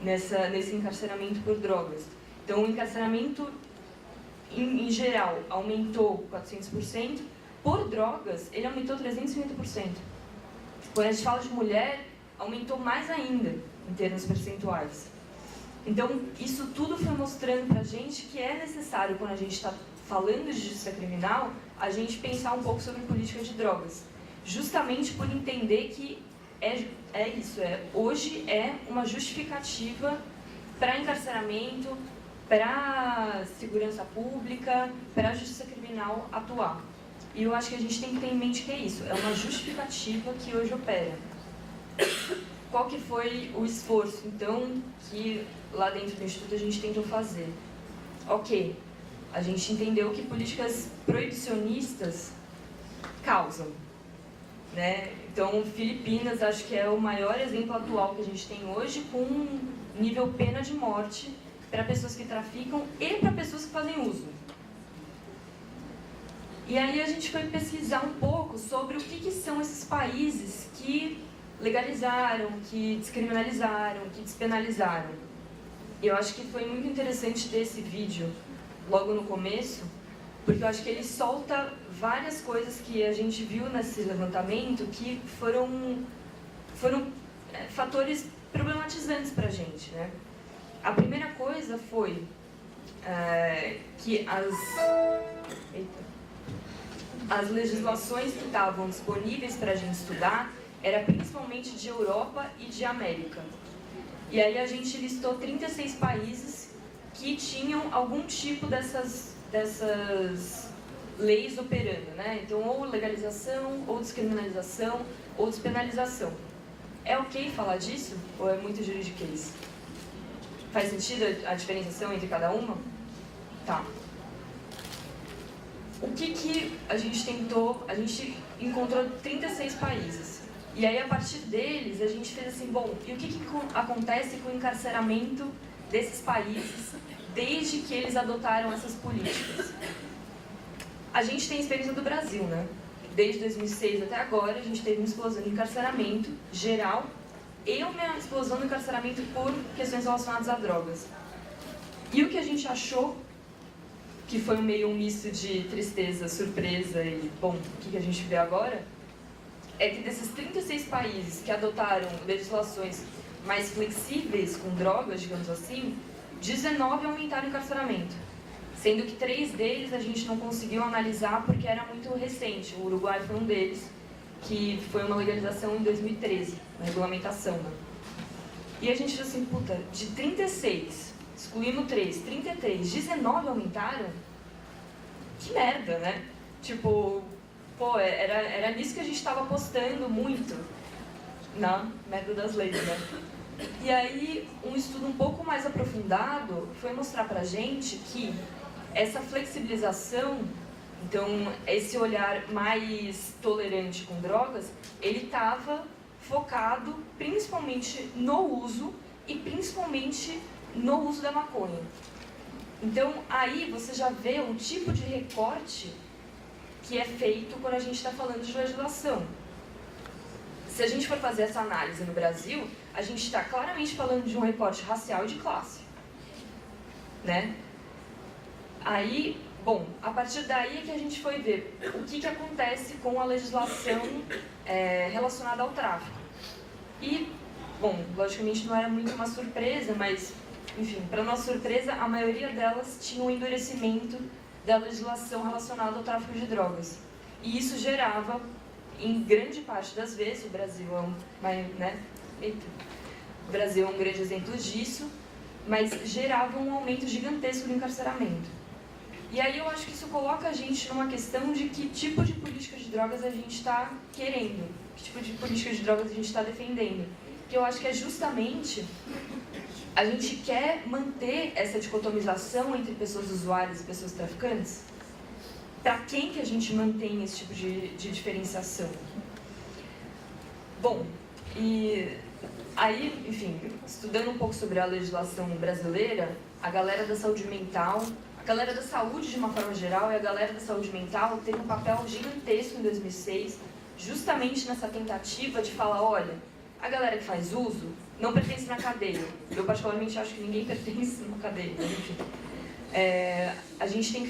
nesse encarceramento por drogas. Então, o encarceramento, em geral, aumentou 400%, por drogas, ele aumentou 350%. Quando a gente fala de mulher, aumentou mais ainda, em termos percentuais. Então, isso tudo foi mostrando pra gente que é necessário, quando a gente está falando de justiça criminal, a gente pensar um pouco sobre política de drogas. Justamente por entender que hoje é uma justificativa para encarceramento, para segurança pública, para a justiça criminal atuar. E eu acho que a gente tem que ter em mente que é isso, é uma justificativa que hoje opera. Qual que foi o esforço, então, que lá dentro do Instituto a gente tentou fazer? Ok, a gente entendeu que políticas proibicionistas causam, né? Então, Filipinas acho que é o maior exemplo atual que a gente tem hoje, com nível pena de morte para pessoas que traficam e para pessoas que fazem uso. E aí a gente foi pesquisar um pouco sobre o que são esses países que legalizaram, que descriminalizaram, que despenalizaram. E eu acho que foi muito interessante ter esse vídeo logo no começo, porque eu acho que ele solta várias coisas que a gente viu nesse levantamento que foram fatores problematizantes para a gente, né? A primeira coisa foi que as legislações que estavam disponíveis para a gente estudar era principalmente de Europa e de América. E aí a gente listou 36 países que tinham algum tipo dessas leis operando, né? Então, ou legalização, ou descriminalização, ou despenalização. É ok falar disso? Ou é muito juridiquês? Faz sentido a diferenciação entre cada uma? Tá. O que a gente tentou? A gente encontrou 36 países. E aí, a partir deles, a gente fez assim, bom, e o que acontece com o encarceramento desses países desde que eles adotaram essas políticas? A gente tem a experiência do Brasil, né? Desde 2006 até agora, a gente teve uma explosão de encarceramento geral e uma explosão de encarceramento por questões relacionadas a drogas. E o que a gente achou, que foi meio um misto de tristeza, surpresa e, bom, o que a gente vê agora, é que desses 36 países que adotaram legislações mais flexíveis com drogas, digamos assim, 19 aumentaram o encarceramento. Sendo que 3 deles a gente não conseguiu analisar porque era muito recente. O Uruguai foi um deles, que foi uma legalização em 2013, uma regulamentação. Né? E a gente falou assim, puta, de 36, excluímos 3, 33, 19 aumentaram? Que merda, né? Tipo, pô, era nisso que a gente estava apostando muito, na merda das leis, né? E aí, um estudo um pouco mais aprofundado foi mostrar pra gente que essa flexibilização, então, esse olhar mais tolerante com drogas, ele estava focado principalmente no uso e principalmente no uso da maconha. Então, aí você já vê um tipo de recorte que é feito quando a gente está falando de legislação. Se a gente for fazer essa análise no Brasil, a gente está claramente falando de um recorte racial e de classe, né? Aí, bom, a partir daí é que a gente foi ver o que acontece com a legislação relacionada ao tráfico. E, bom, logicamente não era muito uma surpresa, mas, enfim, para nossa surpresa, a maioria delas tinha um endurecimento da legislação relacionada ao tráfico de drogas. E isso gerava, em grande parte das vezes, o Brasil o Brasil é um grande exemplo disso, mas gerava um aumento gigantesco do encarceramento. E aí eu acho que isso coloca a gente numa questão de que tipo de política de drogas a gente está querendo, que tipo de política de drogas a gente está defendendo. Que eu acho que é justamente, a gente quer manter essa dicotomização entre pessoas usuárias e pessoas traficantes. Para quem que a gente mantém esse tipo de diferenciação? Bom, e aí, enfim, estudando um pouco sobre a legislação brasileira, a galera da saúde mental, a galera da saúde de uma forma geral e a galera da saúde mental teve um papel gigantesco em 2006, justamente nessa tentativa de falar, olha, a galera que faz uso não pertence na cadeia. Eu particularmente acho que ninguém pertence na cadeia, mas enfim. A gente tem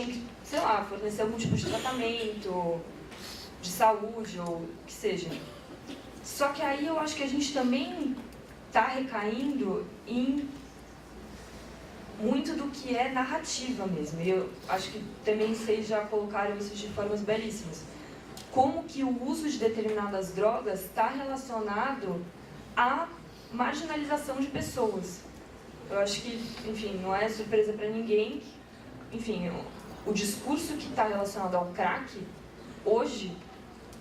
que, sei lá, fornecer algum tipo de tratamento, de saúde ou o que seja. Só que aí eu acho que a gente também está recaindo em muito do que é narrativa mesmo. E eu acho que também vocês já colocaram isso de formas belíssimas. Como que o uso de determinadas drogas está relacionado à marginalização de pessoas. Eu acho que, enfim, não é surpresa para ninguém. Enfim, o discurso que está relacionado ao crack, hoje,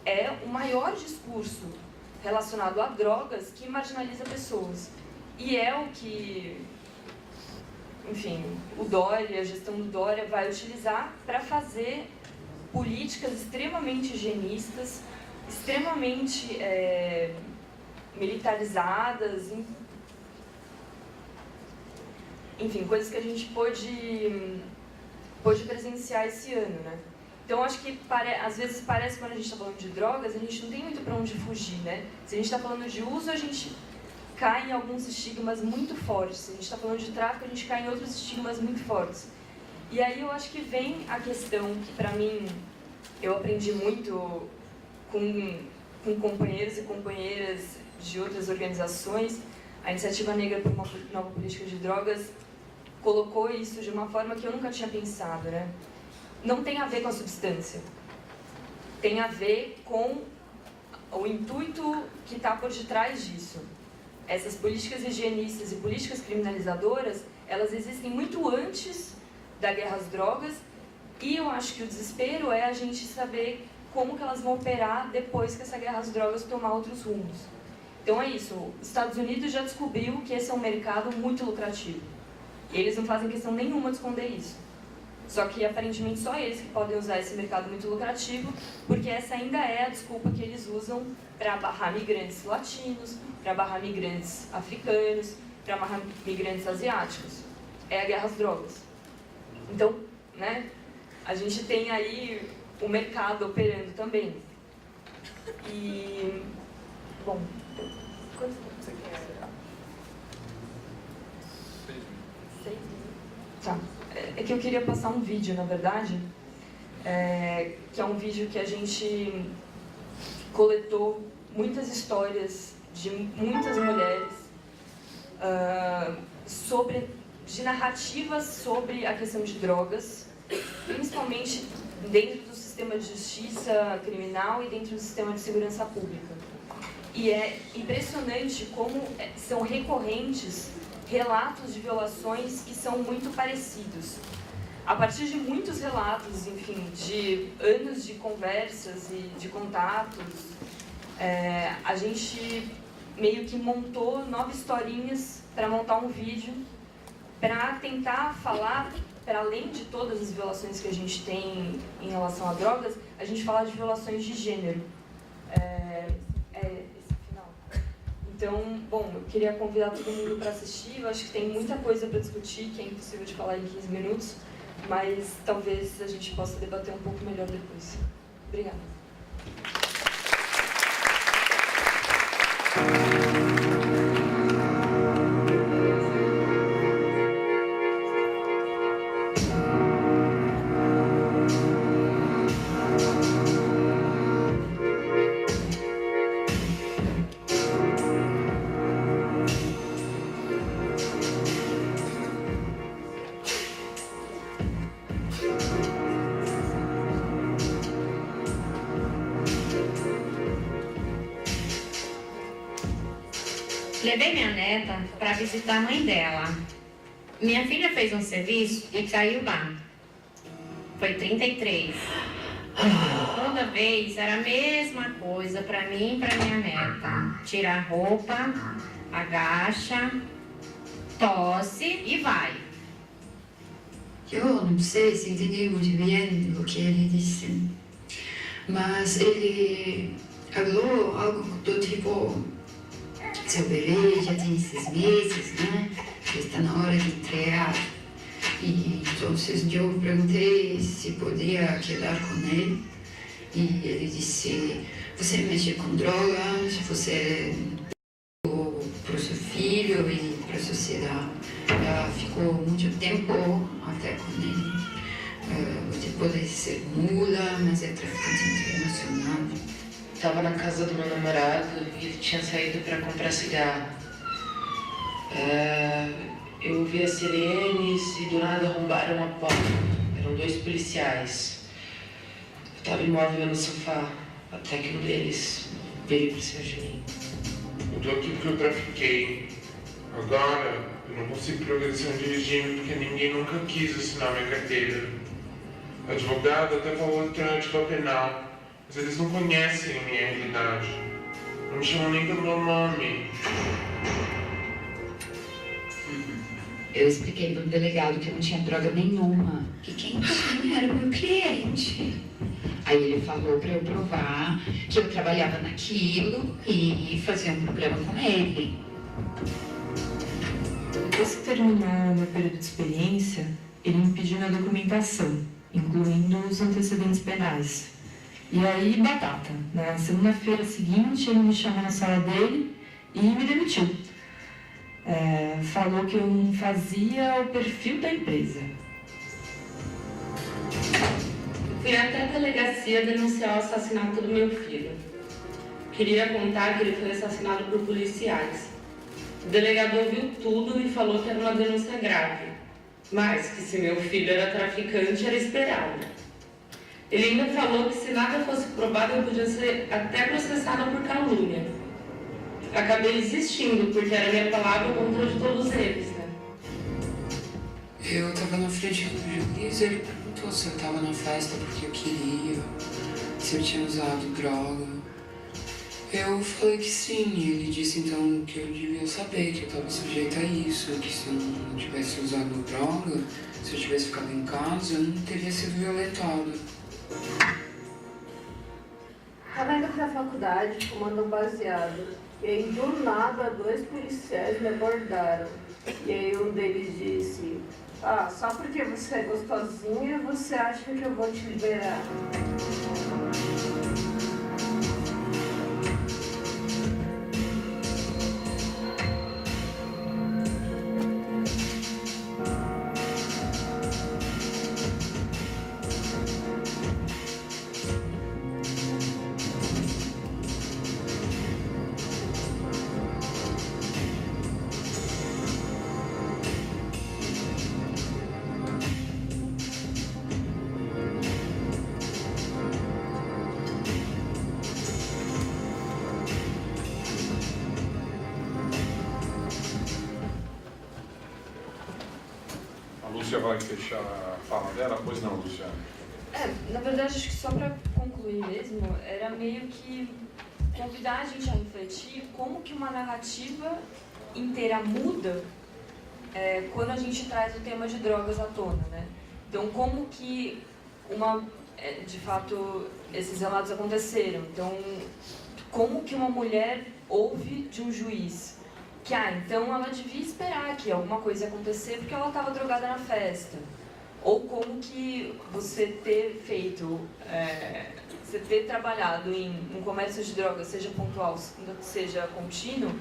é o maior discurso relacionado a drogas que marginaliza pessoas. E é o que, enfim, o Dória, a gestão do Dória vai utilizar para fazer políticas extremamente higienistas, extremamente militarizadas, enfim, coisas que a gente pôde presenciar esse ano, né? Então, acho que às vezes parece que quando a gente está falando de drogas, a gente não tem muito para onde fugir, né? Se a gente está falando de uso, a gente cai em alguns estigmas muito fortes. Se a gente está falando de tráfico, a gente cai em outros estigmas muito fortes. E aí eu acho que vem a questão que, para mim, eu aprendi muito com companheiros e companheiras de outras organizações. A Iniciativa Negra por uma Nova Política de Drogas colocou isso de uma forma que eu nunca tinha pensado, né? Não tem a ver com a substância. Tem a ver com o intuito que está por detrás disso. Essas políticas higienistas e políticas criminalizadoras, elas existem muito antes da guerra às drogas, e eu acho que o desespero é a gente saber como que elas vão operar depois que essa guerra às drogas tomar outros rumos. Então é isso, os Estados Unidos já descobriu que esse é um mercado muito lucrativo. E eles não fazem questão nenhuma de esconder isso. Só que aparentemente só eles que podem usar esse mercado muito lucrativo, porque essa ainda é a desculpa que eles usam para barrar migrantes latinos, para barrar migrantes africanos, para barrar migrantes asiáticos. É a guerra às drogas. Então, né, a gente tem aí o mercado operando também. E, bom, quanto tempo você quer? 6 minutos. Tá. É que eu queria passar um vídeo, na verdade, que é um vídeo que a gente coletou muitas histórias de muitas mulheres, de narrativas sobre a questão de drogas, principalmente dentro do sistema de justiça criminal e dentro do sistema de segurança pública. E é impressionante como são recorrentes relatos de violações que são muito parecidos. A partir de muitos relatos, enfim, de anos de conversas e de contatos, a gente meio que montou 9 historinhas para montar um vídeo para tentar falar, para além de todas as violações que a gente tem em relação a drogas, a gente fala de violações de gênero. Esse final. Então, bom, eu queria convidar todo mundo para assistir. Eu acho que tem muita coisa para discutir, que é impossível de falar em 15 minutos, mas talvez a gente possa debater um pouco melhor depois. Obrigada. Levei minha neta para visitar a mãe dela. Minha filha fez um serviço e caiu lá. Foi 33. Toda vez era a mesma coisa para mim e para minha neta. Tira a roupa, agacha, tosse e vai. Eu não sei se entendi muito bem o que ele disse, mas ele falou algo do tipo: seu bebê já tem 6 meses, né? Já está na hora de entregar. E então eu perguntei se podia quedar com ele. E ele disse: você mexe com drogas, você para o seu filho e para a sociedade. Ela ficou muito tempo até com ele. Você pode ser mula, mas é traficante internacional. Estava na casa do meu namorado e ele tinha saído para comprar cigarro. Eu ouvi as sirenes e do nada arrombaram a porta. Eram 2 policiais. Eu estava imóvel no sofá, até que um deles veio para cima de mim. Eu tô aqui porque eu trafiquei. Agora eu não consigo progressão dirigindo porque ninguém nunca quis assinar minha carteira. O advogado até falou do trânsito penal. Mas eles não conhecem a minha realidade. Não me chamam nem pelo meu nome. Eu expliquei para o delegado que eu não tinha droga nenhuma, que quem tinha era o meu cliente. Aí ele falou para eu provar que eu trabalhava naquilo e fazer um programa com ele. Depois que terminou meu período de experiência, ele me pediu minha documentação, incluindo os antecedentes penais. E aí, batata. Na segunda-feira seguinte, ele me chamou na sala dele e me demitiu. Falou que eu não fazia o perfil da empresa. Fui até a delegacia denunciar o assassinato do meu filho. Queria contar que ele foi assassinado por policiais. O delegado ouviu tudo e falou que era uma denúncia grave, mas que se meu filho era traficante, era esperado. Ele ainda falou que se nada fosse provado, eu podia ser até processada por calúnia. Acabei desistindo, porque era minha palavra contra de todos eles, né? Eu estava na frente do juiz e ele perguntou se eu estava na festa porque eu queria, se eu tinha usado droga. Eu falei que sim, e ele disse então que eu devia saber que eu estava sujeita a isso, que se eu não tivesse usado droga, se eu tivesse ficado em casa, eu não teria sido violentada. Estava indo para a faculdade fumando um baseado, e aí do nada 2 policiais me abordaram. E aí um deles disse: ah, só porque você é gostosinha, você acha que eu vou te liberar? Lúcia vai fechar a fala dela? Pois não, Luciana. Na verdade, acho que só para concluir mesmo, era meio que convidar a gente a refletir como que uma narrativa inteira muda quando a gente traz o tema de drogas à tona, né? Então, como que de fato, esses relatos aconteceram? Então, como que uma mulher ouve de um juiz que, então ela devia esperar que alguma coisa ia acontecer porque ela estava drogada na festa? Ou como que você ter feito, você ter trabalhado em um comércio de drogas, seja pontual, seja contínuo,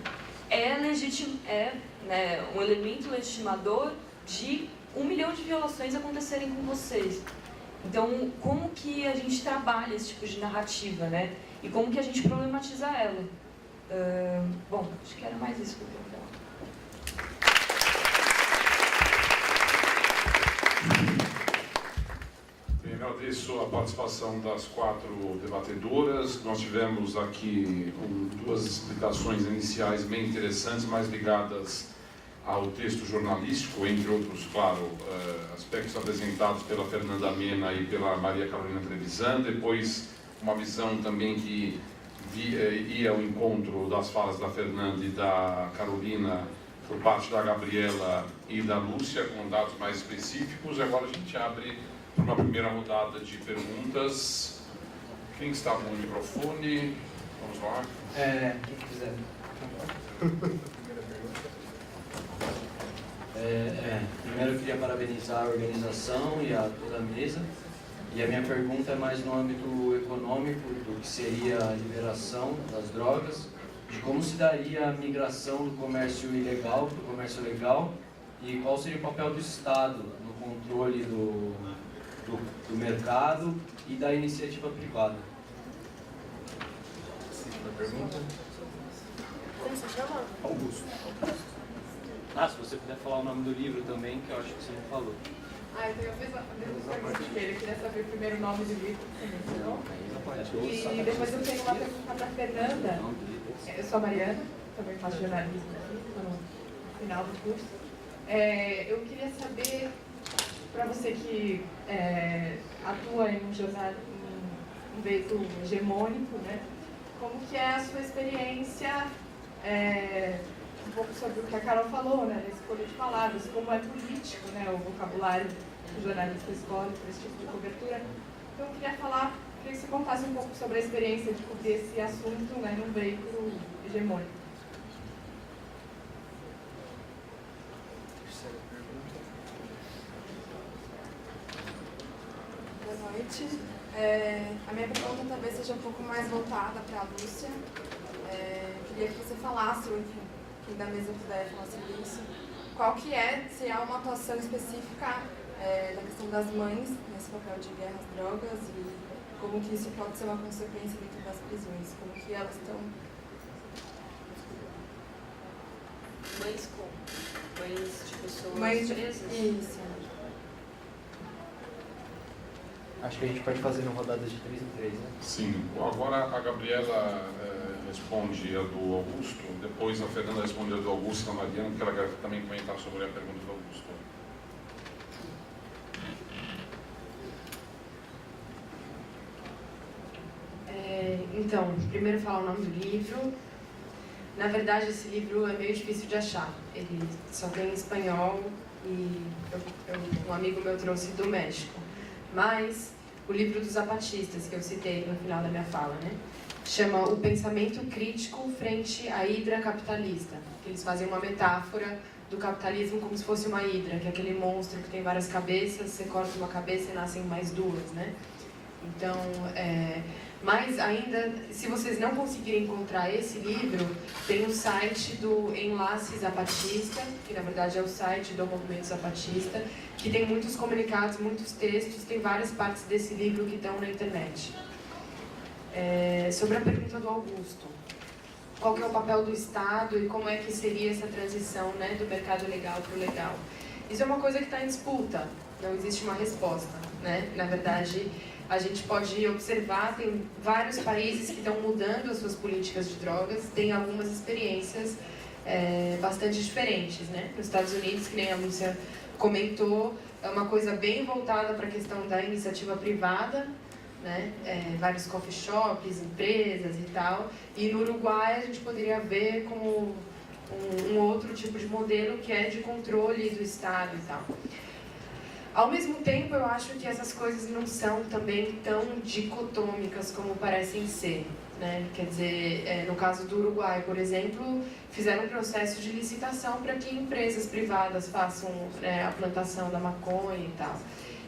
né, um elemento legitimador de 1 milhão de violações acontecerem com vocês. Então, como que a gente trabalha esse tipo de narrativa, né? E como que a gente problematiza ela? Bom, acho que era mais isso que eu queria falar. Agradeço a participação das 4 debatedoras. Nós tivemos aqui 2 explicações iniciais bem interessantes, mais ligadas ao texto jornalístico, entre outros, claro, aspectos apresentados pela Fernanda Mena e pela Maria Carolina Trevisan. Depois, uma visão também que ia ao encontro das falas da Fernanda e da Carolina por parte da Gabriela e da Lúcia, com dados mais específicos. Agora a gente abre uma primeira rodada de perguntas. Quem está com o microfone? Vamos lá. Quem quiser. Primeiro eu queria parabenizar a organização e toda a mesa. E a minha pergunta é mais no âmbito econômico, do que seria a liberação das drogas, de como se daria a migração do comércio ilegal para o comércio legal e qual seria o papel do Estado no controle do mercado e da iniciativa privada. Segunda pergunta. Como você chama? Augusto. Se você puder falar o nome do livro também, que eu acho que você não falou. Eu tenho a mesma pergunta dele. Eu queria saber primeiro o nome do livro que você mencionou. E depois eu tenho uma pergunta para a Fernanda. Eu sou a Mariana, também faço jornalismo aqui, estou no final do curso. Eu queria saber, para você que atua em um jornal, um veículo hegemônico, né? Como que é a sua experiência, um pouco sobre o que a Carol falou, né? Da escolha de palavras, como é político, né? O vocabulário que o jornalista escolhe para esse tipo de cobertura. Então eu queria que você contasse um pouco sobre a experiência de cobrir esse assunto, né, num veículo hegemônico. Boa noite. A minha pergunta talvez seja um pouco mais voltada para a Lúcia. Queria que você falasse, ou enfim, quem da mesa puder falar sobre isso, qual que se há uma atuação específica da questão das mães nesse papel de guerra às drogas e como que isso pode ser uma consequência dentro das prisões, como que elas estão... Mães como? Mães de pessoas presas? Isso. Acho que a gente pode fazer uma rodada de 3 em 3, né? Sim. Agora a Gabriela responde a do Augusto, depois a Fernanda responde a do Augusto e a Mariana, porque ela quer também comentar sobre a pergunta do Augusto. Então, primeiro falar o nome do livro. Na verdade, esse livro é meio difícil de achar. Ele só tem em espanhol e um amigo meu trouxe do México. Mas o livro dos zapatistas, que eu citei no final da minha fala, né? Chama O Pensamento Crítico Frente à Hidra Capitalista. Eles fazem uma metáfora do capitalismo como se fosse uma hidra, que é aquele monstro que tem várias cabeças, você corta uma cabeça e nascem mais duas, né? Então, mas ainda, se vocês não conseguirem encontrar esse livro, tem o site do Enlace Zapatista, que na verdade é o site do Movimento Zapatista, que tem muitos comunicados, muitos textos, tem várias partes desse livro que estão na internet. Sobre a pergunta do Augusto, qual que é o papel do Estado e como é que seria essa transição, né, do mercado legal para o legal? Isso é uma coisa que está em disputa, não existe uma resposta, né? Na verdade, a gente pode observar, tem vários países que estão mudando as suas políticas de drogas, tem algumas experiências bastante diferentes, né? Nos Estados Unidos, que nem a Lúcia comentou, é uma coisa bem voltada para a questão da iniciativa privada, né? Vários coffee shops, empresas e tal. E no Uruguai a gente poderia ver como um outro tipo de modelo que é de controle do Estado e tal. Ao mesmo tempo, eu acho que essas coisas não são também tão dicotômicas como parecem ser, né? Quer dizer, no caso do Uruguai, por exemplo, fizeram um processo de licitação para que empresas privadas façam a plantação da maconha e tal.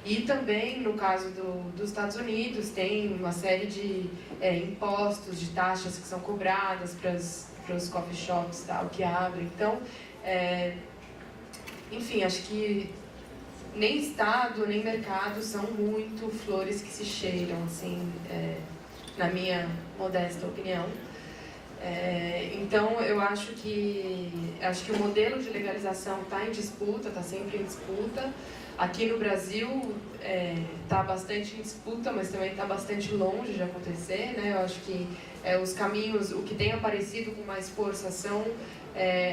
E também, no caso dos Estados Unidos, tem uma série de impostos, de taxas que são cobradas para os coffee shops tal, que abrem. Então, enfim, acho que nem Estado, nem mercado são muito flores que se cheiram, assim, na minha modesta opinião. Então, eu acho que o modelo de legalização está em disputa, está sempre em disputa. Aqui no Brasil está bastante em disputa, mas também está bastante longe de acontecer, né? Eu acho que os caminhos, o que tem aparecido com mais força são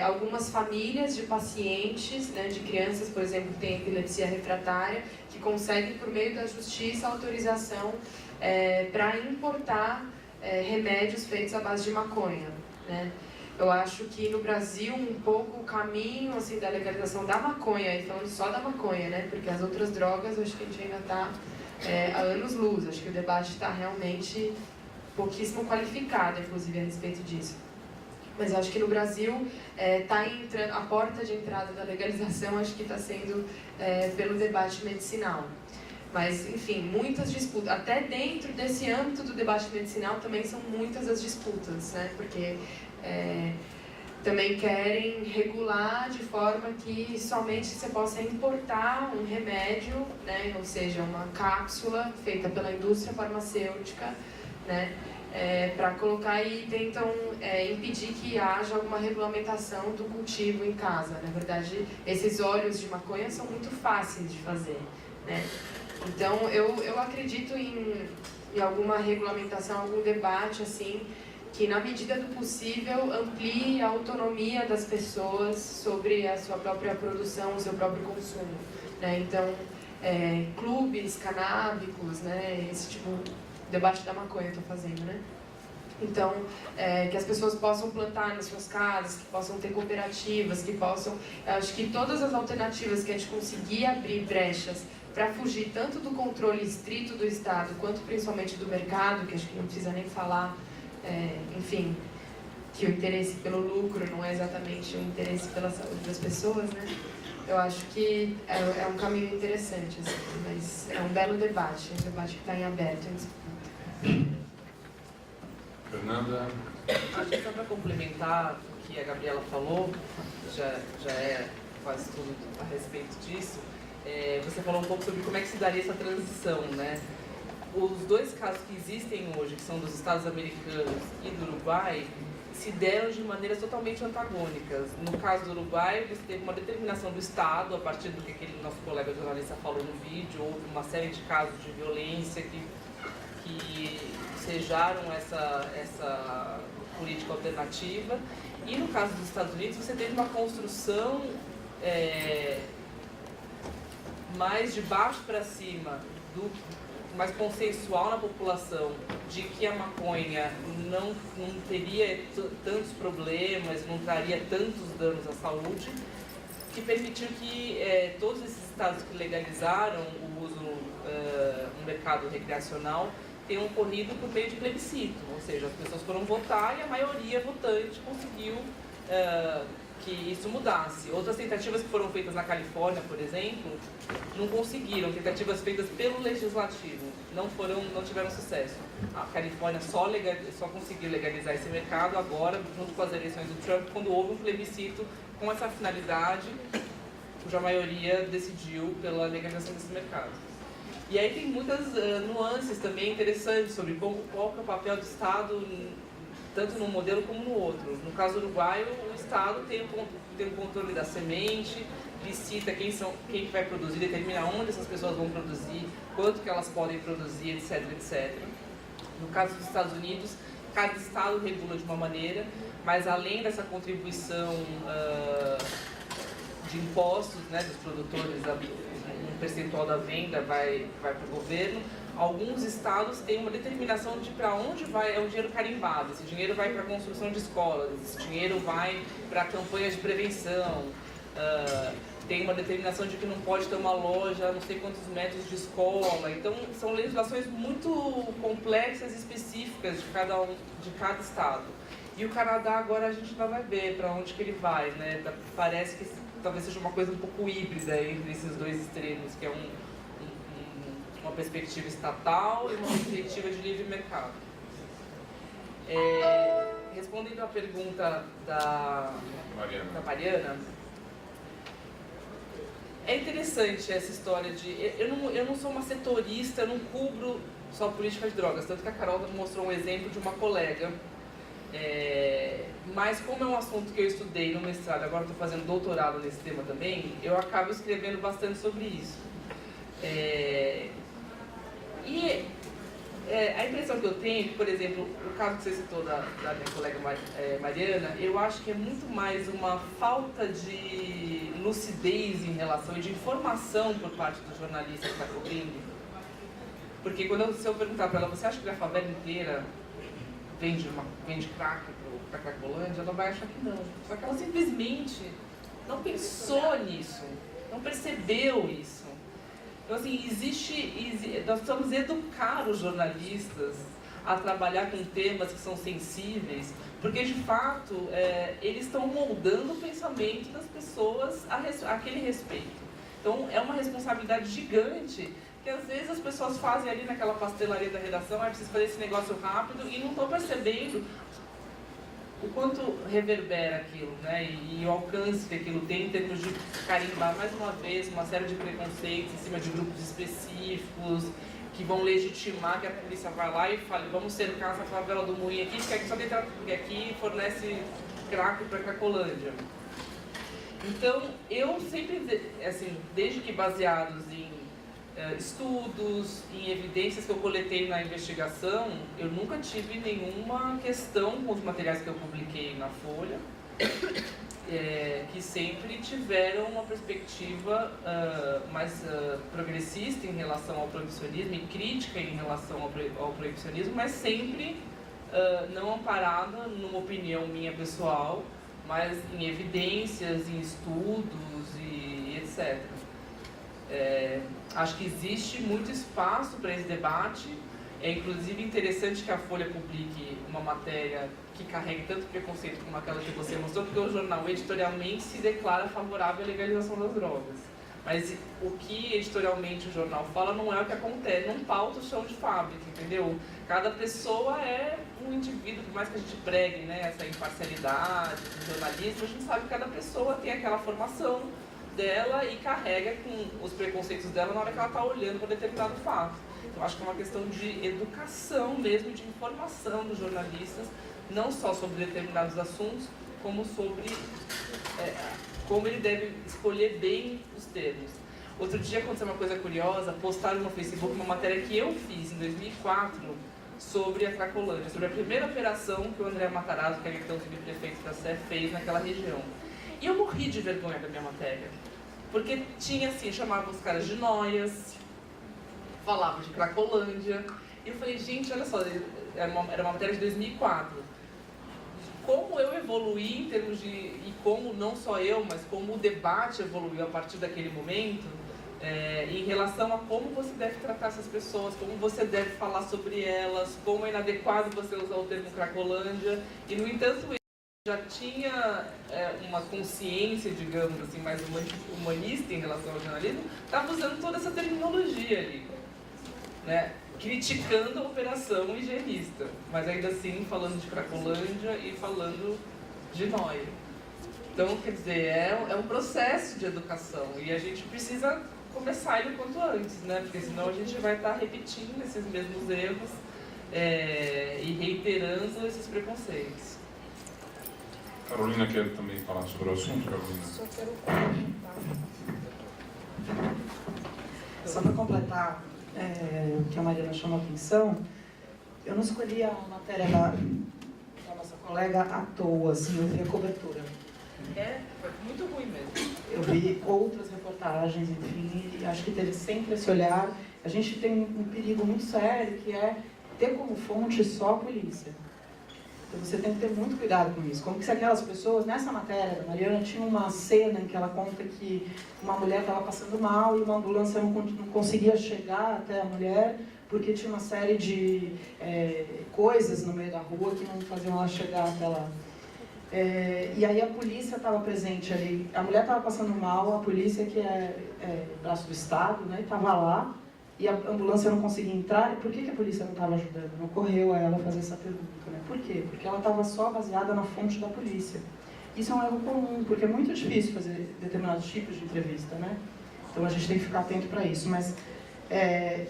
algumas famílias de pacientes, né, de crianças, por exemplo, que têm epilepsia refratária, que conseguem, por meio da justiça, autorização para importar remédios feitos à base de maconha, né? Eu acho que no Brasil um pouco o caminho assim, da legalização da maconha, e falando só da maconha, né? Porque as outras drogas, eu acho que a gente ainda está há anos-luz. Acho que o debate está realmente pouquíssimo qualificado, inclusive, a respeito disso. Mas eu acho que no Brasil a porta de entrada da legalização acho que está sendo pelo debate medicinal. Mas, enfim, muitas disputas. Até dentro desse âmbito do debate medicinal também são muitas as disputas, né? Porque também querem regular de forma que somente você possa importar um remédio, né? Ou seja, uma cápsula feita pela indústria farmacêutica, né? Para colocar e tentam impedir que haja alguma regulamentação do cultivo em casa. Na verdade, esses óleos de maconha são muito fáceis de fazer, né? Então, eu acredito em alguma regulamentação, algum debate, assim, que, na medida do possível, amplie a autonomia das pessoas sobre a sua própria produção, o seu próprio consumo, né? Então, clubes canábicos, né? Esse tipo de debate da maconha eu estou fazendo, né? Então, que as pessoas possam plantar nas suas casas, que possam ter cooperativas, que possam... Acho que todas as alternativas que a gente conseguir abrir brechas para fugir tanto do controle estrito do Estado, quanto principalmente do mercado, que acho que não precisa nem falar, enfim, que o interesse pelo lucro não é exatamente o interesse pela saúde das pessoas, né? Eu acho que é um caminho interessante, assim, mas é um belo debate, um debate que está em aberto, em disputa. Fernanda? Acho que só para complementar o que a Gabriela falou, já é quase tudo a respeito disso. Você falou um pouco sobre como é que se daria essa transição, né? Os dois casos que existem hoje, que são dos Estados americanos e do Uruguai, se deram de maneiras totalmente antagônicas. No caso do Uruguai, você teve uma determinação do Estado, a partir do que aquele nosso colega jornalista falou no vídeo, houve uma série de casos de violência que sejaram essa política alternativa. E no caso dos Estados Unidos, você teve uma construção mais de baixo para cima, mais consensual na população, de que a maconha não teria tantos problemas, não traria tantos danos à saúde, que permitiu que todos esses estados que legalizaram o uso no mercado recreacional tenham ocorrido por meio de plebiscito, ou seja, as pessoas foram votar e a maioria votante conseguiu que isso mudasse. Outras tentativas que foram feitas na Califórnia, por exemplo, não conseguiram. Tentativas feitas pelo legislativo não tiveram sucesso. A Califórnia só conseguiu legalizar esse mercado agora, junto com as eleições do Trump, quando houve um plebiscito com essa finalidade, cuja maioria decidiu pela legalização desse mercado. E aí tem muitas nuances também interessantes sobre qual que é o papel do Estado, tanto num modelo como no outro. No caso uruguaio, o Estado tem o controle da semente, licita quem vai produzir, determina onde essas pessoas vão produzir, quanto que elas podem produzir, etc, etc. No caso dos Estados Unidos, cada Estado regula de uma maneira, mas além dessa contribuição de impostos, né, dos produtores, um percentual da venda vai para o governo. Alguns estados têm uma determinação de para onde vai o dinheiro carimbado. Esse dinheiro vai para a construção de escolas, esse dinheiro vai para campanhas de prevenção. Tem uma determinação de que não pode ter uma loja a não sei quantos metros de escola. Então, são legislações muito complexas e específicas de cada estado. E o Canadá agora a gente não vai ver para onde que ele vai, né? Parece que talvez seja uma coisa um pouco híbrida entre esses dois extremos, que é uma perspectiva estatal e uma perspectiva de livre mercado. Respondendo à pergunta da Mariana, é interessante essa história de... Eu não sou uma setorista, eu não cubro só política de drogas, tanto que a Carol mostrou um exemplo de uma colega. Mas como é um assunto que eu estudei no mestrado, agora estou fazendo doutorado nesse tema também, eu acabo escrevendo bastante sobre isso. A impressão que eu tenho é que, por exemplo, o caso que você citou da minha colega Mariana, eu acho que é muito mais uma falta de lucidez em relação e de informação por parte do jornalista que está cobrindo. Porque se eu perguntar para ela, você acha que a favela inteira vende crack para Cracolândia, ela vai achar que não. Só que ela simplesmente não pensou nisso, não percebeu isso. Então, assim, nós precisamos educar os jornalistas a trabalhar com temas que são sensíveis, porque, de fato, eles estão moldando o pensamento das pessoas àquele respeito. Então, é uma responsabilidade gigante que, às vezes, as pessoas fazem ali naquela pastelaria da redação, preciso fazer esse negócio rápido e não estão percebendo o quanto reverbera aquilo, né? E o alcance que aquilo tem em termos de carimbar, mais uma vez, uma série de preconceitos em cima de grupos específicos que vão legitimar que a polícia vai lá e fale, vamos cercar essa favela do Moinho aqui, porque aqui fornece crack para Cracolândia. Então, eu sempre, assim, desde que baseados em estudos, em evidências que eu coletei na investigação, eu nunca tive nenhuma questão com os materiais que eu publiquei na Folha, que sempre tiveram uma perspectiva mais progressista em relação ao proibicionismo e crítica em relação ao proibicionismo, mas sempre não amparada numa opinião minha pessoal, mas em evidências, em estudos e etc. Acho que existe muito espaço para esse debate. É inclusive interessante que a Folha publique uma matéria que carregue tanto preconceito como aquela que você mostrou, porque o jornal editorialmente se declara favorável à legalização das drogas. Mas o que editorialmente o jornal fala não é o que acontece, não pauta o chão de fábrica, entendeu? Cada pessoa é um indivíduo, por mais que a gente pregue, né, essa imparcialidade do jornalismo, a gente sabe que cada pessoa tem aquela formação dela e carrega com os preconceitos dela na hora que ela está olhando para determinado fato. Então, acho que é uma questão de educação mesmo, de informação dos jornalistas, não só sobre determinados assuntos, como sobre como ele deve escolher bem os termos. Outro dia aconteceu uma coisa curiosa, postaram no Facebook uma matéria que eu fiz em 2004 sobre a Cracolândia, sobre a primeira operação que o André Matarazzo, que era então subprefeito da Sé, fez naquela região. E eu morri de vergonha da minha matéria, porque tinha assim, chamava os caras de noias, falava de Cracolândia, e eu falei, gente, olha só, era uma matéria de 2004. Como eu evoluí em termos de... E como não só eu, mas como o debate evoluiu a partir daquele momento, em relação a como você deve tratar essas pessoas, como você deve falar sobre elas, como é inadequado você usar o termo Cracolândia. E, no entanto, eu já tinha uma consciência, digamos assim, mais humanista em relação ao jornalismo, estava usando toda essa terminologia ali, né? Criticando a operação higienista, mas ainda assim falando de Cracolândia e falando de noia. Então, quer dizer, é um processo de educação e a gente precisa começar ele o quanto antes, né? Porque senão a gente vai estar repetindo esses mesmos erros e reiterando esses preconceitos. Carolina quer também falar sobre o assunto, Carolina? Só quero complementar. Só para completar o que a Mariana chamou a atenção, eu não escolhi a matéria da nossa colega à toa, assim, eu vi a cobertura. Foi muito ruim mesmo. Eu vi outras reportagens, enfim, e acho que teve sempre esse olhar. A gente tem um perigo muito sério, que é ter como fonte só a polícia. Então você tem que ter muito cuidado com isso. Como que se aquelas pessoas, nessa matéria da Mariana, tinha uma cena em que ela conta que uma mulher estava passando mal e uma ambulância não conseguia chegar até a mulher, porque tinha uma série de coisas no meio da rua que não faziam ela chegar até lá. E aí a polícia estava presente ali. A mulher estava passando mal, a polícia, que é braço do Estado, né, estava lá, e a ambulância não conseguia entrar. E por que a polícia não estava ajudando? Não ocorreu a ela fazer essa pergunta, né? Por quê? Porque ela estava só baseada na fonte da polícia. Isso é um erro comum, porque é muito difícil fazer determinados tipos de entrevista, né? Então a gente tem que ficar atento para isso. Mas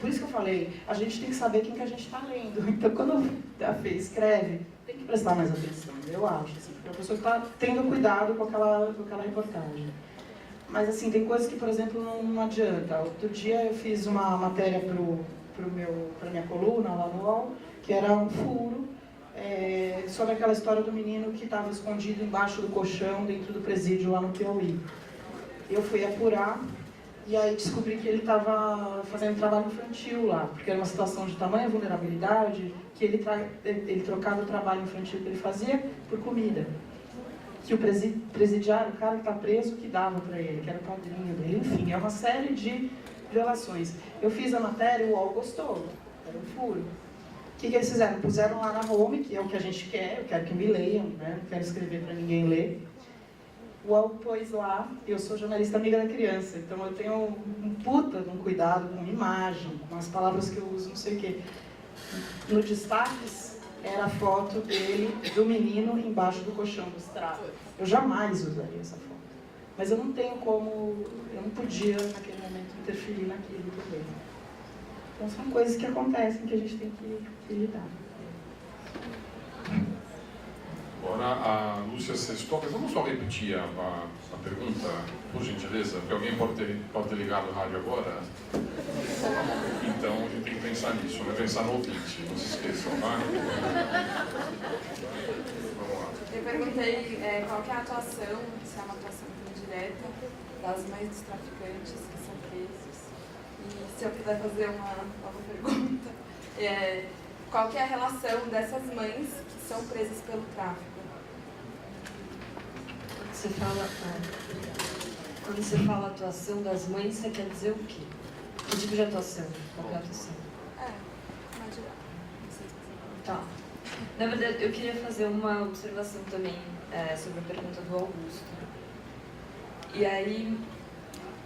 por isso que eu falei, a gente tem que saber quem que a gente está lendo. Então quando a Fê escreve, tem que prestar mais atenção, eu acho, assim, porque a pessoa está tendo cuidado com aquela reportagem. Mas assim, tem coisas que, por exemplo, não adianta. Outro dia eu fiz uma matéria para minha coluna lá no UOL, que era um furo, sobre aquela história do menino que estava escondido embaixo do colchão, dentro do presídio lá no Piauí. Eu fui apurar, e aí descobri que ele estava fazendo trabalho infantil lá, porque era uma situação de tamanha vulnerabilidade, que ele trocava o trabalho infantil que ele fazia por comida. Que o presidiário, o cara que está preso, que dava para ele, que era o padrinho dele, enfim, é uma série de violações. Eu fiz a matéria, o UOL gostou, era um furo. O que eles fizeram? Puseram lá na home, que é o que a gente quer, eu quero que me leiam, né? Não quero escrever para ninguém ler. O UOL pôs lá, eu sou jornalista amiga da criança, então eu tenho um puta de um cuidado com imagem, com as palavras que eu uso, não sei o quê. No destaques, era a foto dele, do menino, embaixo do colchão do estrado. Eu jamais usaria essa foto. Mas eu não tenho como, eu não podia, naquele momento, interferir naquilo também. Então são coisas que acontecem que a gente tem que lidar. Agora a Lúcia Sestoca, vamos só repetir a pergunta, por gentileza, porque alguém pode ter ligado o rádio agora. Então a gente tem que pensar nisso, né? Pensar no ouvinte, não se esqueçam, tá? Vamos lá. Eu perguntei qual que é a atuação, se é uma atuação indireta, das mães dos traficantes que são presos. E se eu puder fazer uma nova pergunta, qual que é a relação dessas mães que são presas pelo tráfico? Quando você fala atuação das mães, você quer dizer o quê? Que tipo de atuação? Qual é a atuação? Mais geral. Tá. Na verdade, eu queria fazer uma observação também sobre a pergunta do Augusto. E aí,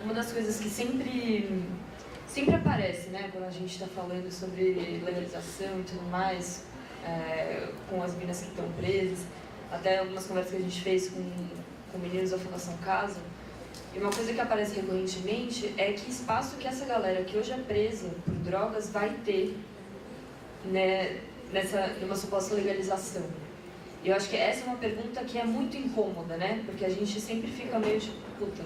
uma das coisas que sempre aparece, né, quando a gente está falando sobre legalização e tudo mais, com as meninas que estão presas, até algumas conversas que a gente fez com meninos da Fundação Casa, e uma coisa que aparece recorrentemente é que espaço que essa galera que hoje é presa por drogas vai ter, né, numa suposta legalização. E eu acho que essa é uma pergunta que é muito incômoda, né, porque a gente sempre fica meio tipo, puta,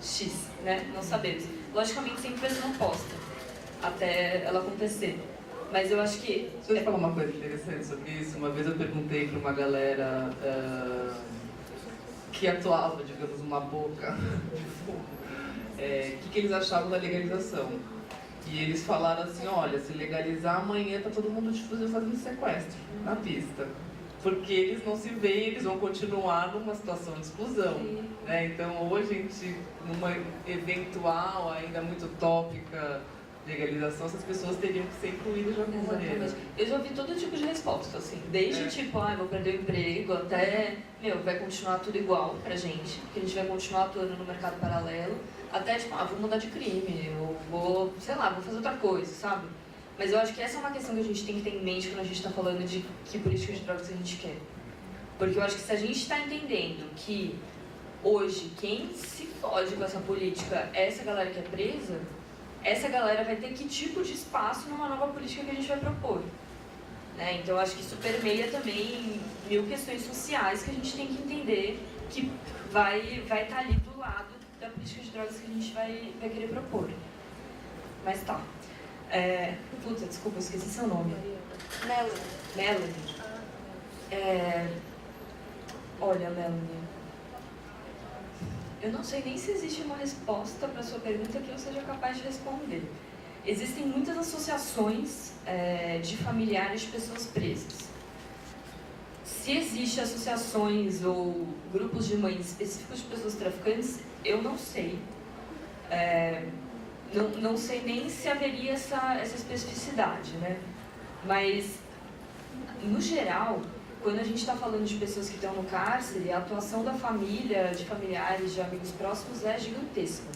X, né, não sabemos. Logicamente sempre vai ser uma aposta, até ela acontecer. Mas eu acho que... Deixa eu te falar uma coisa interessante sobre isso. Uma vez eu perguntei para uma galera que atuava, digamos, uma boca de fogo, o que eles achavam da legalização. E eles falaram assim, olha, se legalizar amanhã tá todo mundo fazendo sequestro na pista. Porque eles não se veem, eles vão continuar numa situação de exclusão. Né? Então, ou a gente, numa eventual, ainda muito utópica, legalização, essas pessoas teriam que ser incluídas de alguma maneira. Eu já ouvi todo tipo de resposta, assim, desde tipo, vou perder o emprego, até, vai continuar tudo igual pra gente, porque a gente vai continuar atuando no mercado paralelo, até tipo, vou mudar de crime, eu vou, sei lá, vou fazer outra coisa, sabe? Mas eu acho que essa é uma questão que a gente tem que ter em mente quando a gente está falando de que política de drogas a gente quer. Porque eu acho que se a gente está entendendo que hoje quem se fode com essa política é essa galera que é presa, essa galera vai ter que tipo de espaço numa nova política que a gente vai propor. Né? Então eu acho que isso permeia também mil questões sociais que a gente tem que entender que vai estar ali do lado da política de drogas que a gente vai querer propor. Mas tá. Puta, desculpa, eu esqueci seu nome. Melanie. Olha, Melanie, eu não sei nem se existe uma resposta para a sua pergunta que eu seja capaz de responder. Existem muitas associações de familiares de pessoas presas. Se existem associações ou grupos de mães específicos de pessoas traficantes, eu não sei. Não sei nem se haveria essa especificidade, né? Mas, no geral, quando a gente está falando de pessoas que estão no cárcere, a atuação da família, de familiares, de amigos próximos é gigantesca.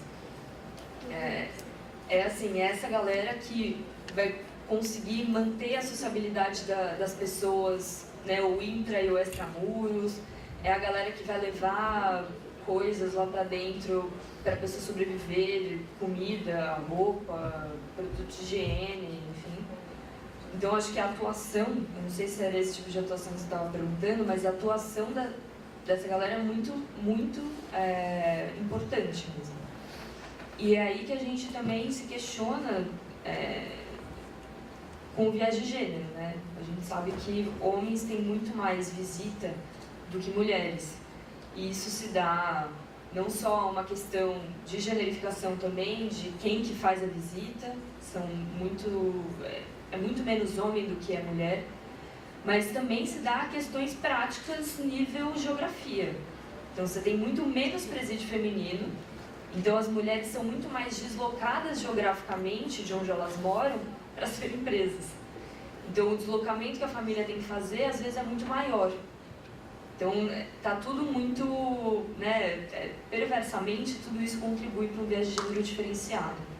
Assim, é essa galera que vai conseguir manter a sociabilidade das pessoas, né, o intra e o extramuros, é a galera que vai levar coisas lá para dentro para a pessoa sobreviver, comida, roupa, produtos de higiene, enfim. Então, acho que a atuação, eu não sei se era esse tipo de atuação que você estava perguntando, mas a atuação dessa galera é muito, muito importante mesmo. E é aí que a gente também se questiona com o viés de gênero, né? A gente sabe que homens têm muito mais visita do que mulheres. E isso se dá não só a uma questão de generificação também, de quem que faz a visita, é muito menos homem do que é mulher, mas também se dá a questões práticas nível geografia. Então você tem muito menos presídio feminino, então as mulheres são muito mais deslocadas geograficamente de onde elas moram para serem presas. Então o deslocamento que a família tem que fazer às vezes é muito maior. Então tá tudo muito, né, perversamente tudo isso contribui para um viés de gênero diferenciado.